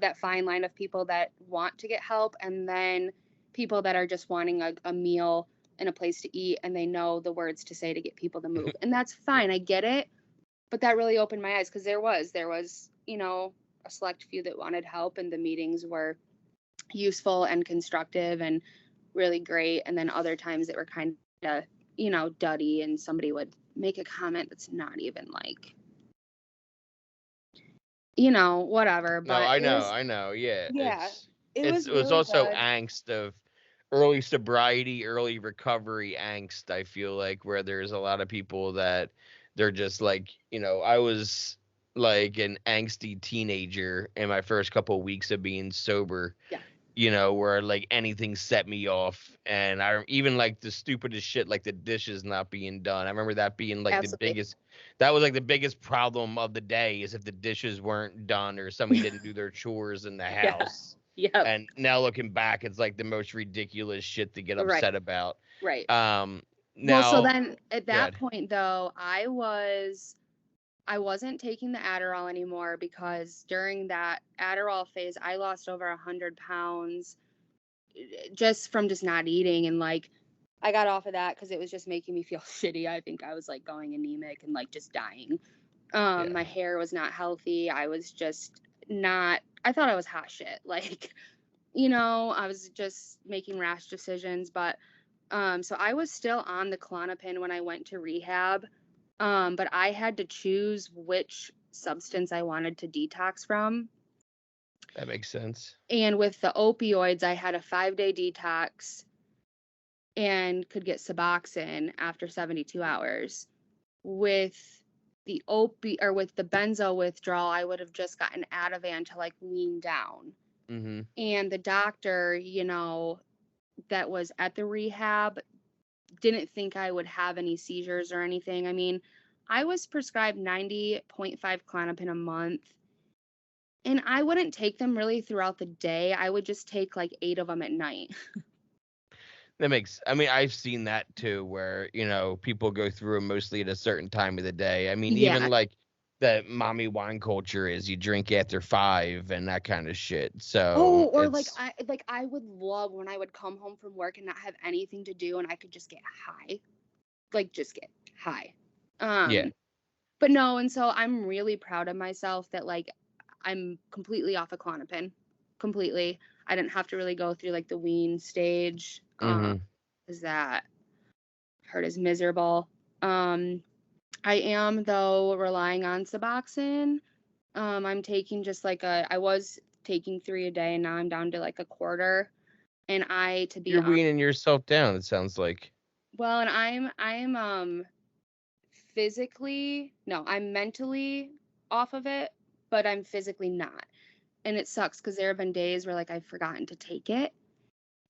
that fine line of people that want to get help, and then people that are just wanting a meal and a place to eat, and they know the words to say to get people to move, and that's fine. I get it, but that really opened my eyes because there was a select few that wanted help, and the meetings were useful and constructive and really great, and then other times that were kind of duddy, and somebody would make a comment that's not even like whatever, No, but I know. Yeah, yeah, it it's was it was really also good. angst of early sobriety, early recovery angst. I feel like where there's a lot of people that they're just like, I was like an angsty teenager in my first couple of weeks of being sober. Yeah, Where like anything set me off. And I even like the stupidest shit, like the dishes not being done. I remember that being like absolutely. that was like the biggest problem of the day is if the dishes weren't done or somebody didn't do their chores in the Yeah. house. Yep. And now looking back, it's like the most ridiculous shit to get Right. upset about. Right. Um, Well, so now, then at that good. point though, I wasn't taking the Adderall anymore because during that Adderall phase, I lost over 100 pounds just from just not eating, and like I got off of that because it was just making me feel shitty. I think I was like going anemic and like just dying. Yeah. My hair was not healthy. I was just not. I thought I was hot shit. Like, I was just making rash decisions. But so I was still on the Klonopin when I went to rehab. But I had to choose which substance I wanted to detox from. That makes sense. And with the opioids, I had a 5-day detox and could get Suboxone after 72 hours. With the with the benzo withdrawal, I would have just gotten Ativan to like wean down. Mm-hmm. And the doctor, that was at the rehab didn't think I would have any seizures or anything. I mean, I was prescribed 90.5 Klonopin a month, and I wouldn't take them really throughout the day. I would just take like 8 of them at night. I mean, I've seen that too, where, people go through 'em mostly at a certain time of the day. I mean, even Yeah. like the mommy wine culture is you drink after 5 and that kind of shit. Oh, So or like it's, I would love when I would come home from work and not have anything to do and I could just get high. Like just get high. yeah. But no, and so I'm really proud of myself that like I'm completely off of Klonopin. Completely. I didn't have to really go through like the wean stage. Mm-hmm. Is that hurt is miserable. I am though relying on Suboxone. I'm taking just like I was taking 3 a day and now I'm down to like a quarter. And to be You're honest, weaning yourself down, it sounds like. well, and I'm physically, no, I'm mentally off of it, but I'm physically not. And it sucks because there have been days where like I've forgotten to take it.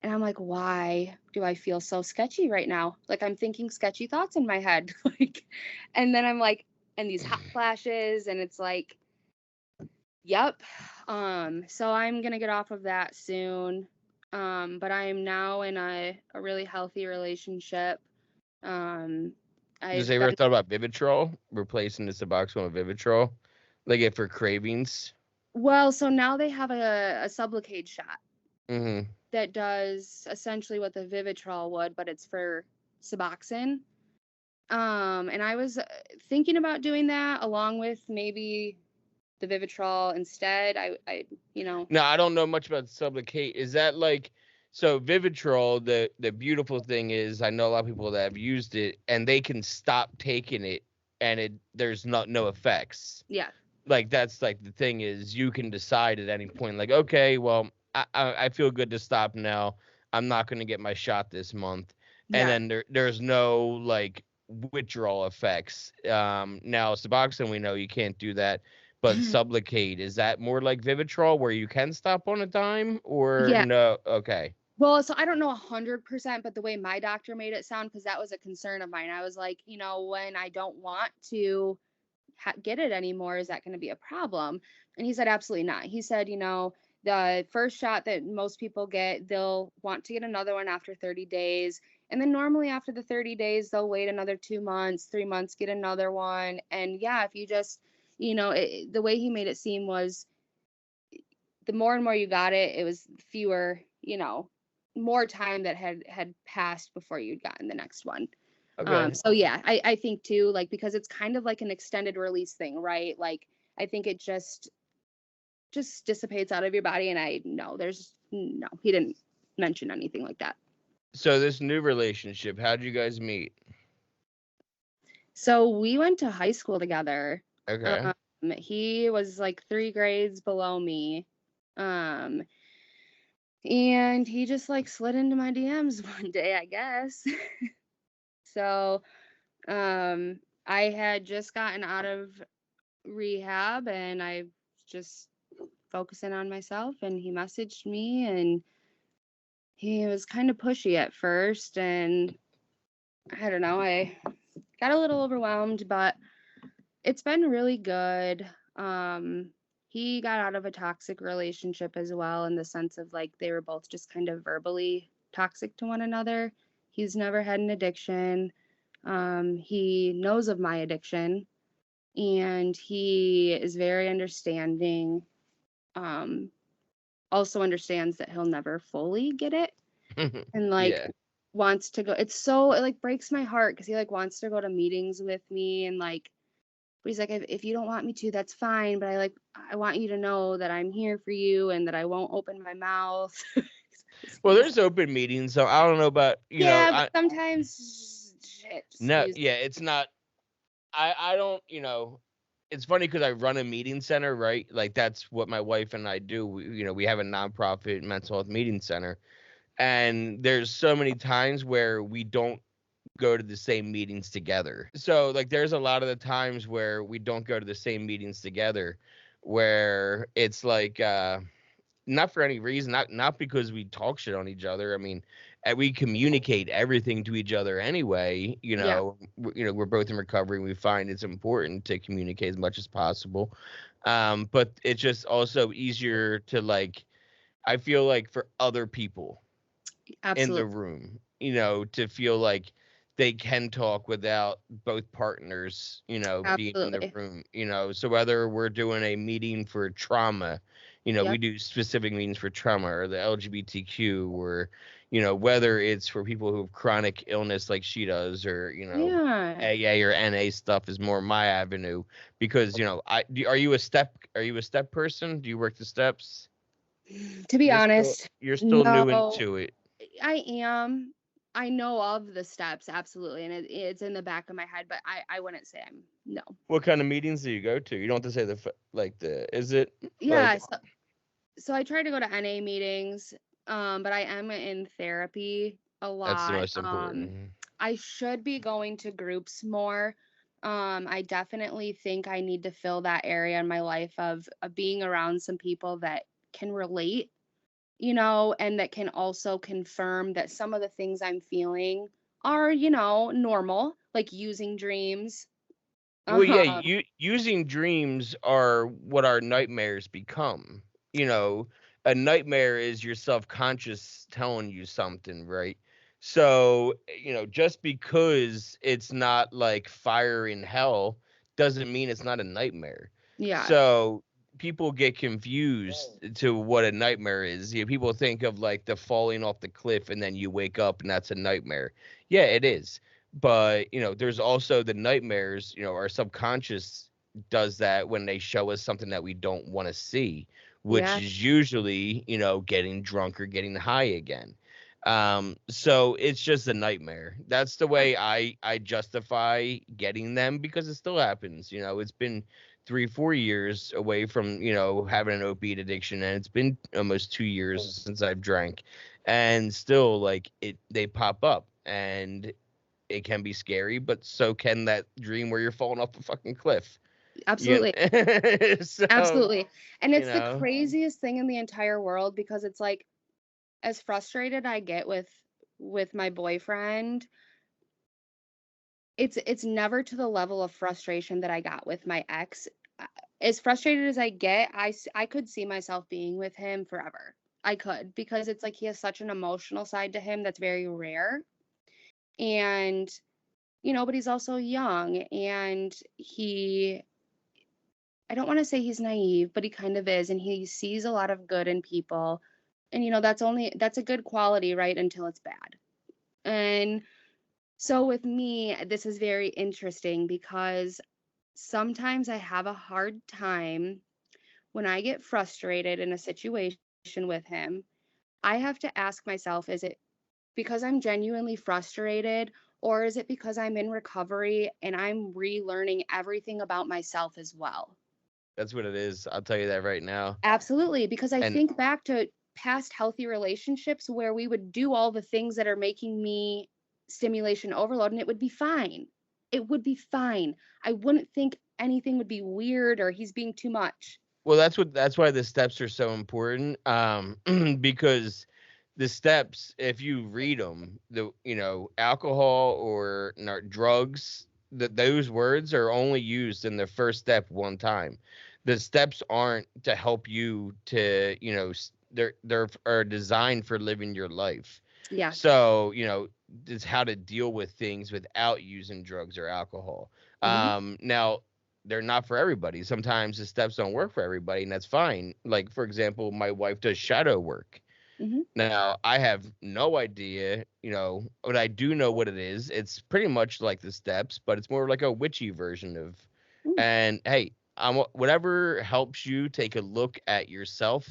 And I'm like, why do I feel so sketchy right now? Like I'm thinking sketchy thoughts in my head. Like, and then I'm like, and these hot flashes, and it's like, yep. So I'm gonna get off of that soon. But I am now in a really healthy relationship. Just I've ever been thought about Vivitrol, replacing the Suboxone with Vivitrol, like it for cravings? well, so now they have a Sublocade shot Mm-hmm. that does essentially what the Vivitrol would, but it's for Suboxone. And I was thinking about doing that along with maybe the Vivitrol instead. No, I don't know much about Sublocade. Is that like, so Vivitrol? The beautiful thing is, I know a lot of people that have used it, and they can stop taking it, and there's no effects. Yeah. like that's like the thing is you can decide at any point, like, okay, well, I feel good to stop now. I'm not going to get my shot this month, and Yeah. then there's no like withdrawal effects. Now Suboxone, we know you can't do that, but Sublocade, is that more like Vivitrol where you can stop on a dime, or Yeah. no? Okay. Well, so I don't know 100%, but the way my doctor made it sound, because that was a concern of mine. I was like, when I don't want to get it anymore, is that going to be a problem? And he said, absolutely not. He said, the first shot that most people get, they'll want to get another one after 30 days. And then normally after the 30 days, they'll wait another 2 months, 3 months, get another one. And yeah, if you just, the way he made it seem was the more and more you got it, it was fewer, more time that had passed before you'd gotten the next one. Okay. So yeah, I think too, like, because it's kind of like an extended release thing, right? Like, I think it just dissipates out of your body. And he didn't mention anything like that. So this new relationship, how'd you guys meet? So we went to high school together. Okay. He was like 3 grades below me. And he just like slid into my DMs one day, I guess. So, I had just gotten out of rehab and I just focusing on myself, and he messaged me, and he was kind of pushy at first, and I don't know, I got a little overwhelmed, but it's been really good. He got out of a toxic relationship as well, in the sense of like they were both just kind of verbally toxic to one another. He's never had an addiction. He knows of my addiction, and he is very understanding. Um, Also understands that he'll never fully get it, and like Yeah. wants to go. It like breaks my heart because he like wants to go to meetings with me, and like, but he's like, if you don't want me to, that's fine, but I want you to know that I'm here for you and that I won't open my mouth. Well, there's open meetings, so I don't know about, Yeah, but sometimes shit just no, use. yeah, it's not. I don't, it's funny because I run a meeting center, right? Like that's what my wife and I do. We have a nonprofit mental health meeting center, and there's so many times where we don't go to the same meetings together. So like there's a lot of the times where we don't go to the same meetings together, where it's like not for any reason, not because we talk shit on each other. I mean, we communicate everything to each other anyway. Yeah, We're both in recovery. We find it's important to communicate as much as possible. But it's just also easier to like. I feel like for other people in the absolutely. room, to feel like they can talk without both partners, being in the Absolutely. room, So whether we're doing a meeting for trauma, we Yep. do specific meetings for trauma or the LGBTQ, or, whether it's for people who have chronic illness like she does, or, Yeah. AA or NA stuff is more my avenue because, are you a step person? Do you work the steps? To be honest, You're still new no, into it. I am. I know of the steps, absolutely, and it's in the back of my head, but I wouldn't say I'm no. What kind of meetings do you go to? You don't have to say is it like, Yeah, so I try to go to NA meetings, but I am in therapy a that's the lot. most important? I should be going to groups more. I definitely think I need to fill that area in my life of being around some people that can relate, and that can also confirm that some of the things I'm feeling are, normal, like using dreams. Well, yeah, Uh-huh. using dreams are what our nightmares become. You know, a nightmare is your subconscious telling you something, right? So, just because it's not like fire in hell doesn't mean it's not a nightmare. Yeah. So, people get confused to what a nightmare is. People think of like the falling off the cliff and then you wake up and that's a nightmare. Yeah, it is, but there's also the nightmares. Our subconscious does that when they show us something that we don't want to see, which Yeah. is usually getting drunk or getting high again. So it's just a nightmare. That's the way I justify getting them, because it still happens. It's been 3-4 years away from having an opiate addiction, and it's been almost 2 years since I've drank, and still like they pop up, and it can be scary, but so can that dream where you're falling off a fucking cliff. Absolutely. So, Absolutely. And you it's the know, craziest thing in the entire world, because it's like, as frustrated I get with my boyfriend, it's never to the level of frustration that I got with my ex. As frustrated as I get, I could see myself being with him forever. I could, because it's like he has such an emotional side to him that's very rare. And but he's also young, and I don't want to say he's naive, but he kind of is, and he sees a lot of good in people. And that's a good quality, right, until it's bad. And so with me, this is very interesting, because sometimes I have a hard time when I get frustrated in a situation with him. I have to ask myself, is it because I'm genuinely frustrated, or is it because I'm in recovery and I'm relearning everything about myself as well? that's what it is. I'll tell you that right now. Absolutely, because I And think back to past healthy relationships where we would do all the things that are making me stimulation overload, and it would be fine. It would be fine. I wouldn't think anything would be weird or he's being too much. well, that's why the steps are so important. Because the steps, if you read them, alcohol or drugs, those words are only used in the first step one time. The steps aren't to help you to, they're are designed for living your life. Yeah. So, it's how to deal with things without using drugs or alcohol. Hmm. Now, they're not for everybody. Sometimes the steps don't work for everybody, and that's fine. Like, for example, my wife does shadow work. Hmm. Now, I have no idea, but I do know what it is. It's pretty much like the steps, but it's more like a witchy version of. Mm. And hey, whatever helps you take a look at yourself,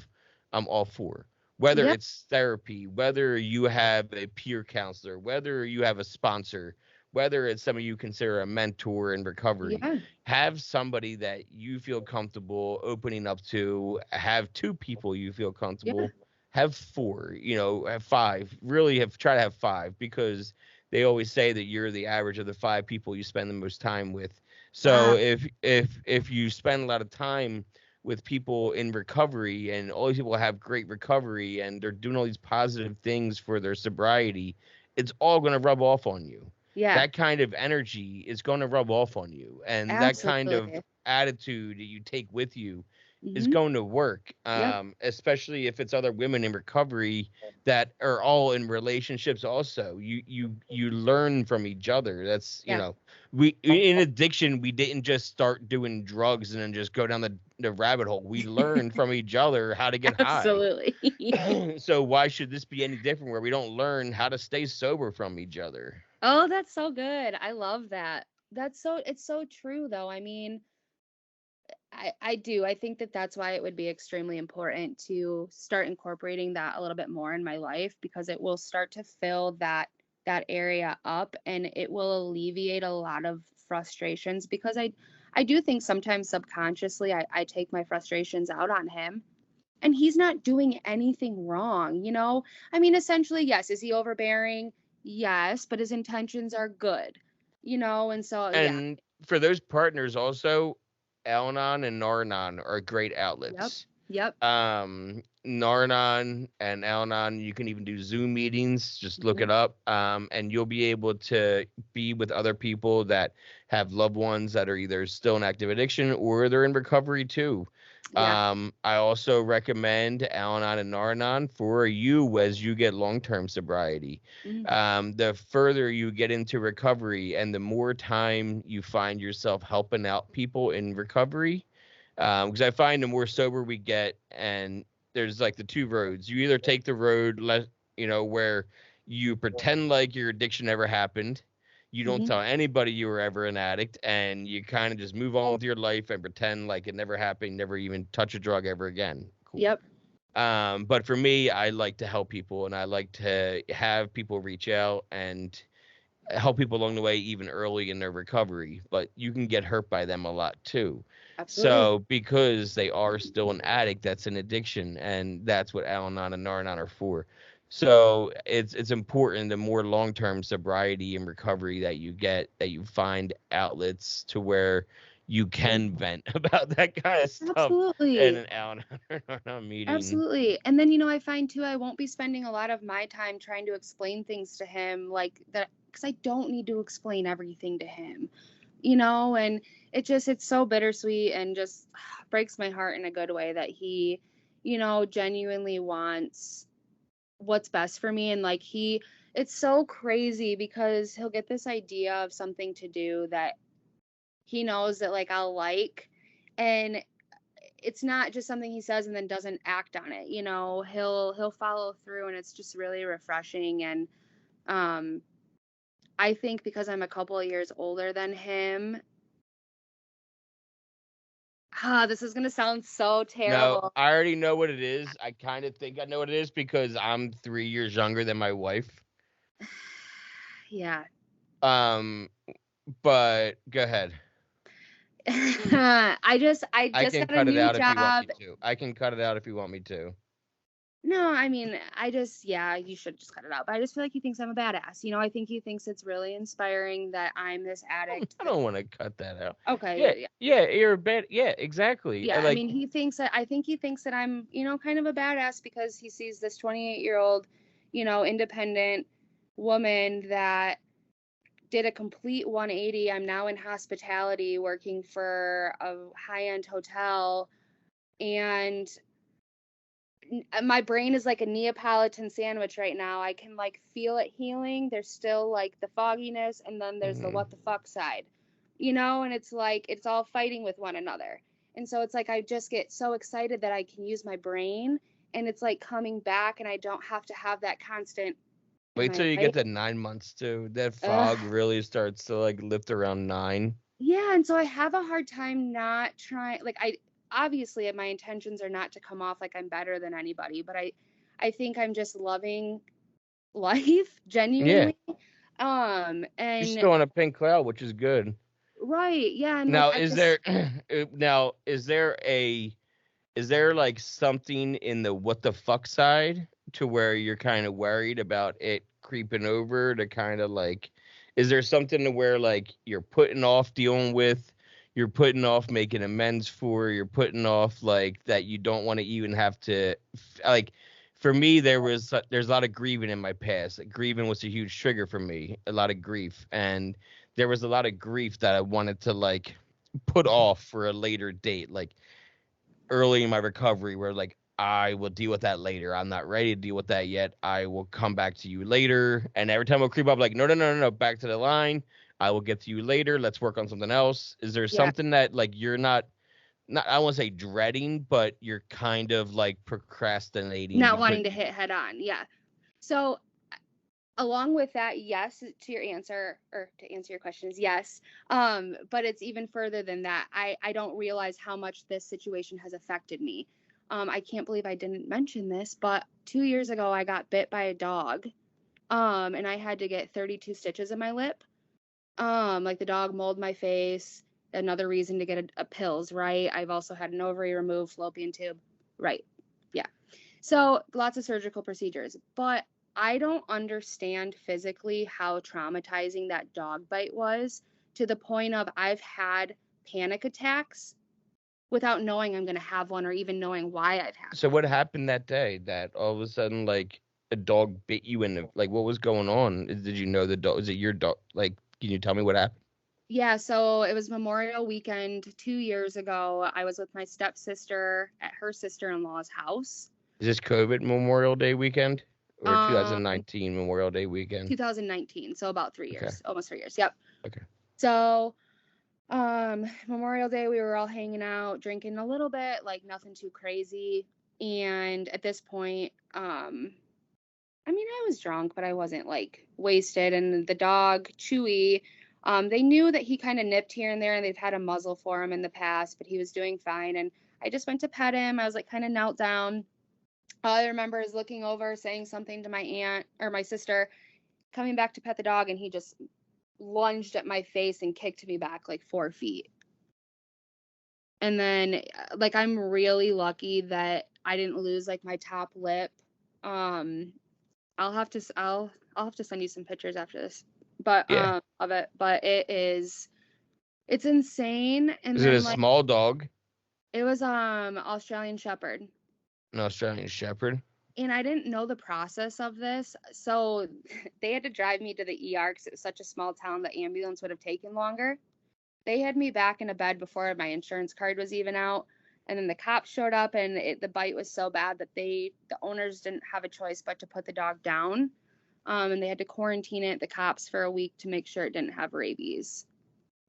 I'm all for. Whether Yep. it's therapy, whether you have a peer counselor, whether you have a sponsor, whether it's somebody you consider a mentor in recovery, Yeah. have somebody that you feel comfortable opening up to, have two people you feel Yeah. comfortable, have four, have five, really have try to have five, because they always say that you're the average of the five people you spend the most time with. So Wow. if you spend a lot of time with people in recovery, and all these people have great recovery and they're doing all these positive things for their sobriety, it's all going to rub off on you. Yeah. That kind of energy is going to rub off on you, and that kind of Absolutely. attitude that you take with you is Hmm. going to work. Yep. Especially if it's other women in recovery that are all in relationships also. You learn from each other. That's, Yeah. we in addiction, we didn't just start doing drugs and then just go down the rabbit hole. We learned from each other how to get high. Absolutely. So why should this be any different, where we don't learn how to stay sober from each other? Oh, that's so good. I love that. It's so true though. I mean, I do. I think that that's why it would be extremely important to start incorporating that a little bit more in my life, because it will start to fill that area up, and it will alleviate a lot of frustrations, because I do think sometimes subconsciously I take my frustrations out on him, and he's not doing anything wrong. I mean, essentially, yes, is he overbearing? Yes, but his intentions are good. And so yeah. And for those partners also, Al-Anon and Nar-Anon are great Yep. outlets. Yep. Nar-Anon and Al-Anon, you can even do Zoom meetings. Just look Hmm. it up, and you'll be able to be with other people that have loved ones that are either still in active addiction or they're in recovery too. Yeah. I also recommend Al-Anon and Nar-Anon for you as you get long-term sobriety. Mm. The further you get into recovery and the more time you find yourself helping out people in recovery, because I find the more sober we get, and there's like the two roads. You either take the road where you pretend like your addiction never happened, you don't Hmm. tell anybody you were ever an addict, and you kind of just move on with your life and pretend like it never happened, never even touch a drug ever again. Cool. Yep. But for me, I like to help people, and I like to have people reach out and help people along the way, even early in their recovery. But you can get hurt by them a lot too. Absolutely. So because they are still an addict, that's an addiction, and that's what Al-Anon and Nar-Anon are for. So it's important, the more long-term sobriety and recovery that you get, that you find outlets to where you can vent about that kind of stuff in Absolutely. an Al-Anon or Nar-Anon meeting. Absolutely. And then, I find too, I won't be spending a lot of my time trying to explain things to him like that, because I don't need to explain everything to him, and it's so bittersweet and just breaks my heart in a good way that he, genuinely wants what's best for me. And like, it's so crazy because he'll get this idea of something to do that he knows that like I'll like, and it's not just something he says and then doesn't act on it. He'll follow through, and it's just really refreshing. And I think because I'm a couple of years older than him, this is gonna sound so No, terrible. I already know what it is. I kind of think I know what it is because I'm 3 years younger than my wife. Yeah. But go ahead. I just I can got a cut it new out if you want job. me to. I can cut it out if you want me to. No, I mean, yeah, you should just cut it out. But I just feel like he thinks I'm a badass. I think he thinks it's really inspiring that I'm this addict. I don't want to cut that out. Okay, Yeah, you're a bad. Yeah, exactly. yeah, I Like, mean, I think he thinks that I'm, kind of a badass because he sees this 28-year-old, independent woman that did a complete 180. I'm now in hospitality working for a high-end hotel, and my brain is like a Neapolitan sandwich right now. I can like feel it healing. There's still like the fogginess, and then there's the what the fuck side, and it's like it's all fighting with one another. And so it's like I just get so excited that I can use my brain, and it's like coming back, and I don't have to have that constant. wait Am till I you right? get to 9 months too. That fog Ugh. really starts to like lift around 9. Yeah, and so I have a hard time not trying. Like, I obviously my intentions are not to come off like I'm better than anybody, but I think I'm just loving life Yeah, genuinely. you're And still on a pink cloud, which is good. right, yeah, and like Now, I is just there now is there like something in the what the fuck side to where you're kind of worried about it creeping over to kind of like, is there something to where like you're putting off dealing with, you're putting off making amends for, you're putting off like that you don't want to even have to like, for me there's a lot of grieving in my past. Like, grieving was a huge trigger for me, a lot of grief, and there was a lot of grief that I wanted to like put off for a later date, like early in my recovery, where like I will deal with that later. I'm not ready to deal with that yet. I will come back to you later. And every time I'll creep up, like, no, back to the line. I will get to you later. Let's work on something else. Is there yeah, something that like you're not I won't say dreading, but you're kind of like procrastinating not because wanting to hit head on. Yeah. So along with that, yes, to your answer, or to answer your question, is yes. But it's even further than that. I don't realize how much this situation has affected me. I can't believe I didn't mention this, but 2 years ago I got bit by a dog. And I had to get 32 stitches in my lip. Like the dog mauled my face. Another reason to get a pills, right? I've also had an ovary removed, fallopian tube, right? Yeah. So lots of surgical procedures, but I don't understand physically how traumatizing that dog bite was, to the point of I've had panic attacks without knowing I'm going to have one or even knowing why I've had so one. what happened that day that all of a sudden like a dog bit you in the, like, what was going on? Did you know the dog? Is it your dog? Like, can you tell me what happened? Yeah, so it was Memorial Weekend 2 years ago. I was with my stepsister at her sister-in-law's house. Is this COVID Memorial Day weekend or Um, 2019 Memorial Day weekend? 2019, so about 3 Okay. years, almost 3 years. Yep. Okay. So, Memorial Day, we were all hanging out, drinking a little bit, like nothing too crazy. And at this point, I mean, I was drunk, but I wasn't like wasted. And the dog, Chewy, they knew that he kind of nipped here and there, and they've had a muzzle for him in the past, but he was doing fine. And I just went to pet him. I was like kind of knelt down, All I remember is looking over, saying something to my aunt or my sister, coming back to pet the dog, and he just lunged at my face and kicked me back like 4 feet. And then, like, I'm really lucky that I didn't lose like my top lip. I'll have to send you some pictures after this, but Yeah. of it. But it's insane. And Is it then a like small dog? it was Australian Shepherd. An Australian Shepherd? And I didn't know the process of this, so they had to drive me to the ER because it was such a small town. The ambulance would have taken longer. They had me back in a bed before my insurance card was even out. And then the cops showed up, and the bite was so bad that the owners didn't have a choice but to put the dog down. And they had to quarantine it, the cops, for a week to make sure it didn't have rabies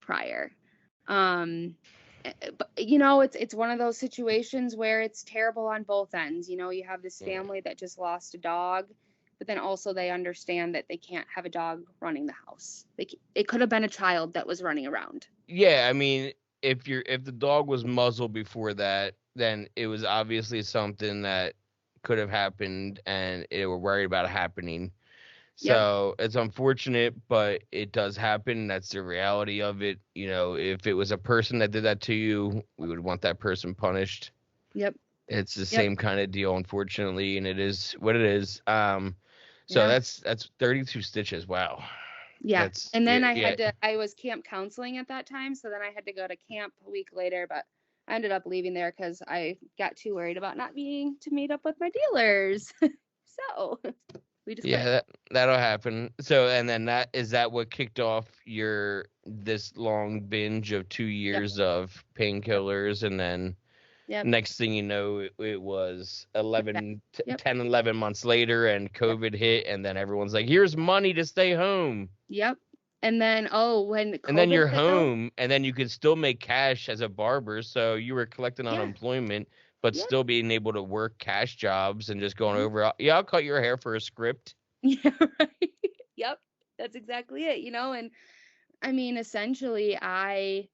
prior. But it's one of those situations where it's terrible on both ends. You have this family that just lost a dog, but then also they understand that they can't have a dog running the house. It could have been a child that was running around. Yeah, I mean, if the dog was muzzled before that, then it was obviously something that could have happened, and they were worried about it happening. Yep. So it's unfortunate, but it does happen. That's the reality of it. If it was a person that did that to you, we would want that person punished. Yep. It's the same kind of deal, unfortunately, and it is what it is. So Yeah. that's 32 stitches. Wow. Yeah. And then yeah. I was camp counseling at that time. So then I had to go to camp a week later, but I ended up leaving there because I got too worried about not being to meet up with my dealers. So we just quit. That'll happen. So, and then is that what kicked off this long binge of 2 years of painkillers, and then next thing you know, it was 10, 11 months later, and COVID hit, and then everyone's like, here's money to stay home. Yep. And then, when COVID and then you're home, and then you could still make cash as a barber, so you were collecting unemployment, but still being able to work cash jobs and just going over, I'll cut your hair for a script. Yeah, right. Yep. That's exactly it, and I mean, essentially, I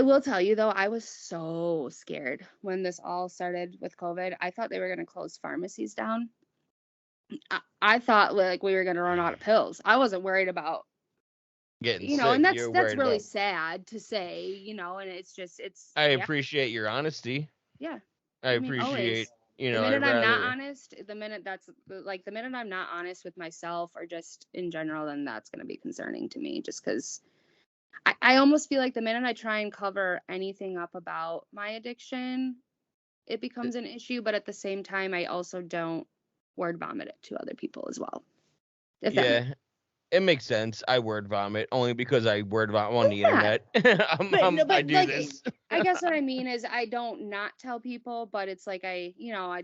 will tell you, though, I was so scared when this all started with COVID. I thought they were going to close pharmacies down. I thought like we were going to run out of pills. I wasn't worried about getting sick. And that's really sad to say, and I appreciate your honesty. Yeah. I appreciate, always. The minute I'm not honest, the minute I'm not honest with myself or just in general, then that's going to be concerning to me, just because I almost feel like the minute I try and cover anything up about my addiction, it becomes an issue. But at the same time, I also don't word vomit it to other people as well. It makes sense. I word vomit only because I word vomit on the internet. I do this. I guess what I mean is I don't not tell people, but it's like I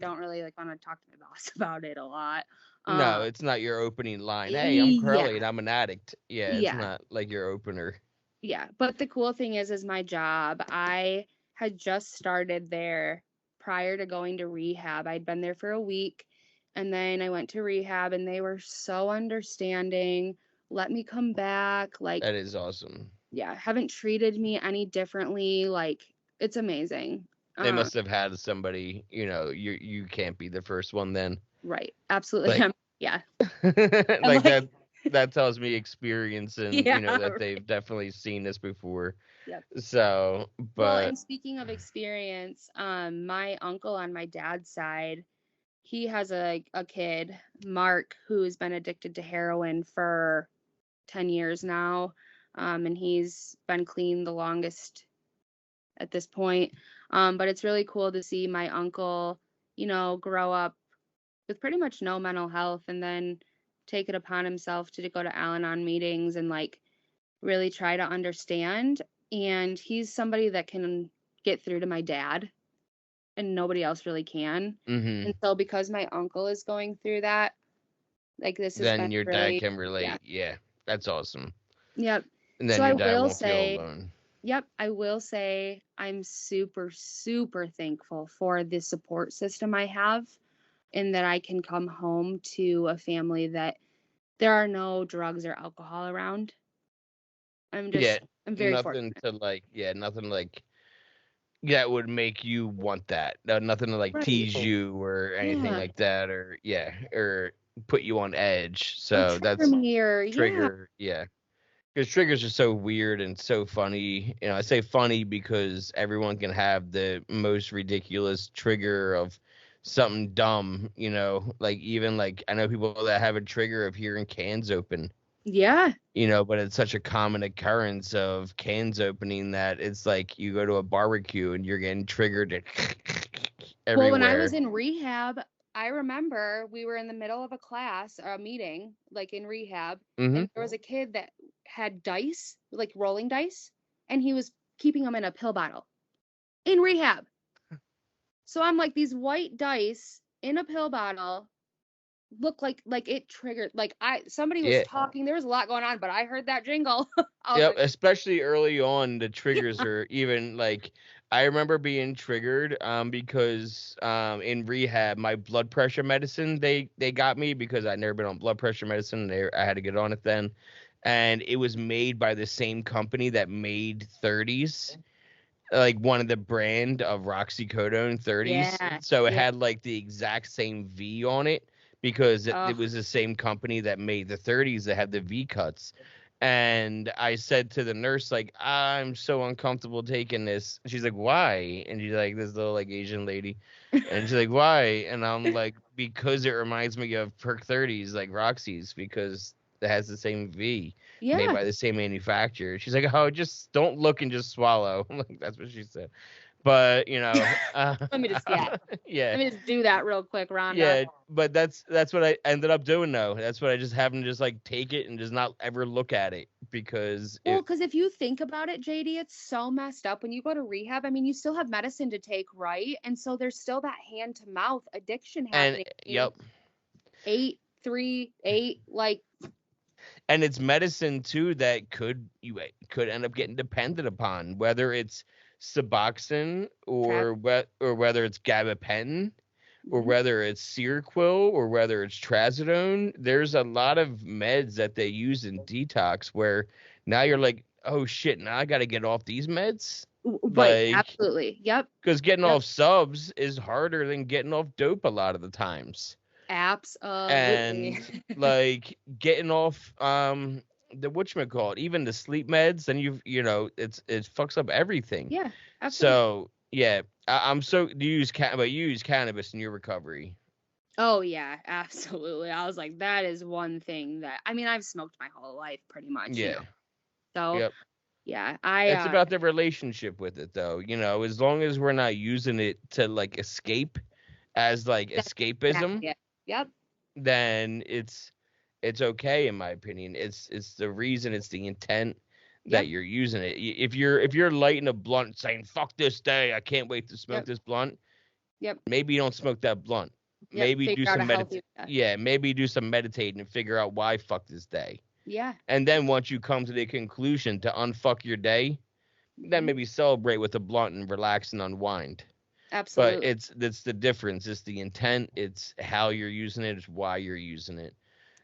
don't really want to talk to my boss about it a lot. No, it's not your opening line. Hey, I'm Curly and I'm an addict. Yeah, it's not like your opener. Yeah, but the cool thing is my job. I had just started there prior to going to rehab. I'd been there for a week, and then I went to rehab, and they were so understanding. Let me come back. That is awesome. Yeah, haven't treated me any differently. It's amazing. They must have had somebody, you can't be the first one then. Right. Absolutely. Yeah. That tells me experience, and that they've definitely seen this before. Yep. So, but well, and speaking of experience, my uncle on my dad's side, he has a kid, Mark, who's been addicted to heroin for 10 years now. And he's been clean the longest at this point. But it's really cool to see my uncle, grow up with pretty much no mental health, and then take it upon himself to go to Al-Anon meetings and really try to understand. And he's somebody that can get through to my dad, and nobody else really can. Mm-hmm. And so because my uncle is going through that, this is then your dad can relate. Yeah, that's awesome. Yep. And then so your I dad will won't say, feel alone. Yep, I will say I'm super, super thankful for the support system I have, and that I can come home to a family that there are no drugs or alcohol around. I'm very nothing fortunate. nothing like that would make you want that. Nothing to like Right. tease you or anything Yeah. like that, or put you on edge. Or So trigger that's me or yeah. trigger, yeah. Because triggers are so weird and so funny. I say funny because everyone can have the most ridiculous trigger of something dumb. Like even like I know people that have a trigger of hearing cans open. Yeah. But it's such a common occurrence of cans opening that it's like you go to a barbecue and you're getting triggered everywhere. Well, when I was in rehab, I remember we were in the middle of a class or a meeting, like in rehab, and there was a kid that had dice, like rolling dice, and he was keeping them in a pill bottle in rehab. So I'm like, these white dice in a pill bottle look like it triggered, like somebody was talking, there was a lot going on, but I heard that jingle. Yep, Like, especially early on, the triggers are even like I remember being triggered because in rehab my blood pressure medicine they got me because I'd never been on blood pressure medicine. I had to get on it then, and it was made by the same company that made 30s, like one of the brand of Roxycodone 30s. yeah, So it yeah. had like the exact same V on it because it was the same company that made the 30s that had the V cuts. And I said to the nurse, like, I'm so uncomfortable taking this. She's like, why? And she's like, this little like Asian lady. And she's like, why? And I'm like, because it reminds me of Perk 30s, like Roxy's, because it has the same V made by the same manufacturer. She's like, oh, just don't look and just swallow. I'm like, that's what she said. But Let me just yeah. Let me just do that real quick, Rhonda. Yeah, but that's what I ended up doing though. That's what I just happened to just like take it and just not ever look at it because because if you think about it, JD, it's so messed up. When you go to rehab, I mean, you still have medicine to take, right? And so there's still that hand to mouth addiction happening. Yep. 8, 3, 8, like. And it's medicine too that you could end up getting dependent upon, whether it's Suboxone or whether it's gabapentin. Or whether it's Seroquel or whether it's Trazodone, there's a lot of meds that they use in detox where now you're like, oh shit, now I got to get off these meds. Right, absolutely. Yep. Because getting off subs is harder than getting off dope a lot of the times. Absolutely. And like getting off the whatchamacallit, even the sleep meds, then it fucks up everything. Yeah, absolutely. So yeah, I'm so you use cannabis in your recovery. Oh yeah, absolutely. I was like, that is one thing that I mean, I've smoked my whole life pretty much. Yeah. So yeah, it's about the relationship with it though. As long as we're not using it to like escape as like escapism. Yep. Then it's okay in my opinion. It's the reason, it's the intent that you're using it. If you're lighting a blunt saying fuck this day, I can't wait to smoke this blunt. Yep. Maybe you don't smoke that blunt. Maybe do some maybe do some meditating and figure out why fuck this day. Yeah. And then once you come to the conclusion to unfuck your day, then maybe celebrate with a blunt and relax and unwind. Absolutely. But it's the difference. It's the intent. It's how you're using it. It's why you're using it.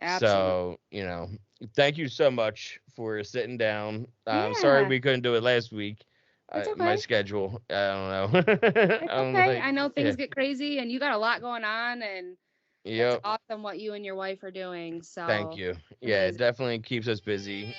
Absolutely. So, thank you so much for sitting down. Sorry we couldn't do it last week. It's okay. My schedule, I don't know. It's okay. I know things get crazy and you got a lot going on, and it's awesome what you and your wife are doing. So thank you. Yeah, it definitely keeps us busy.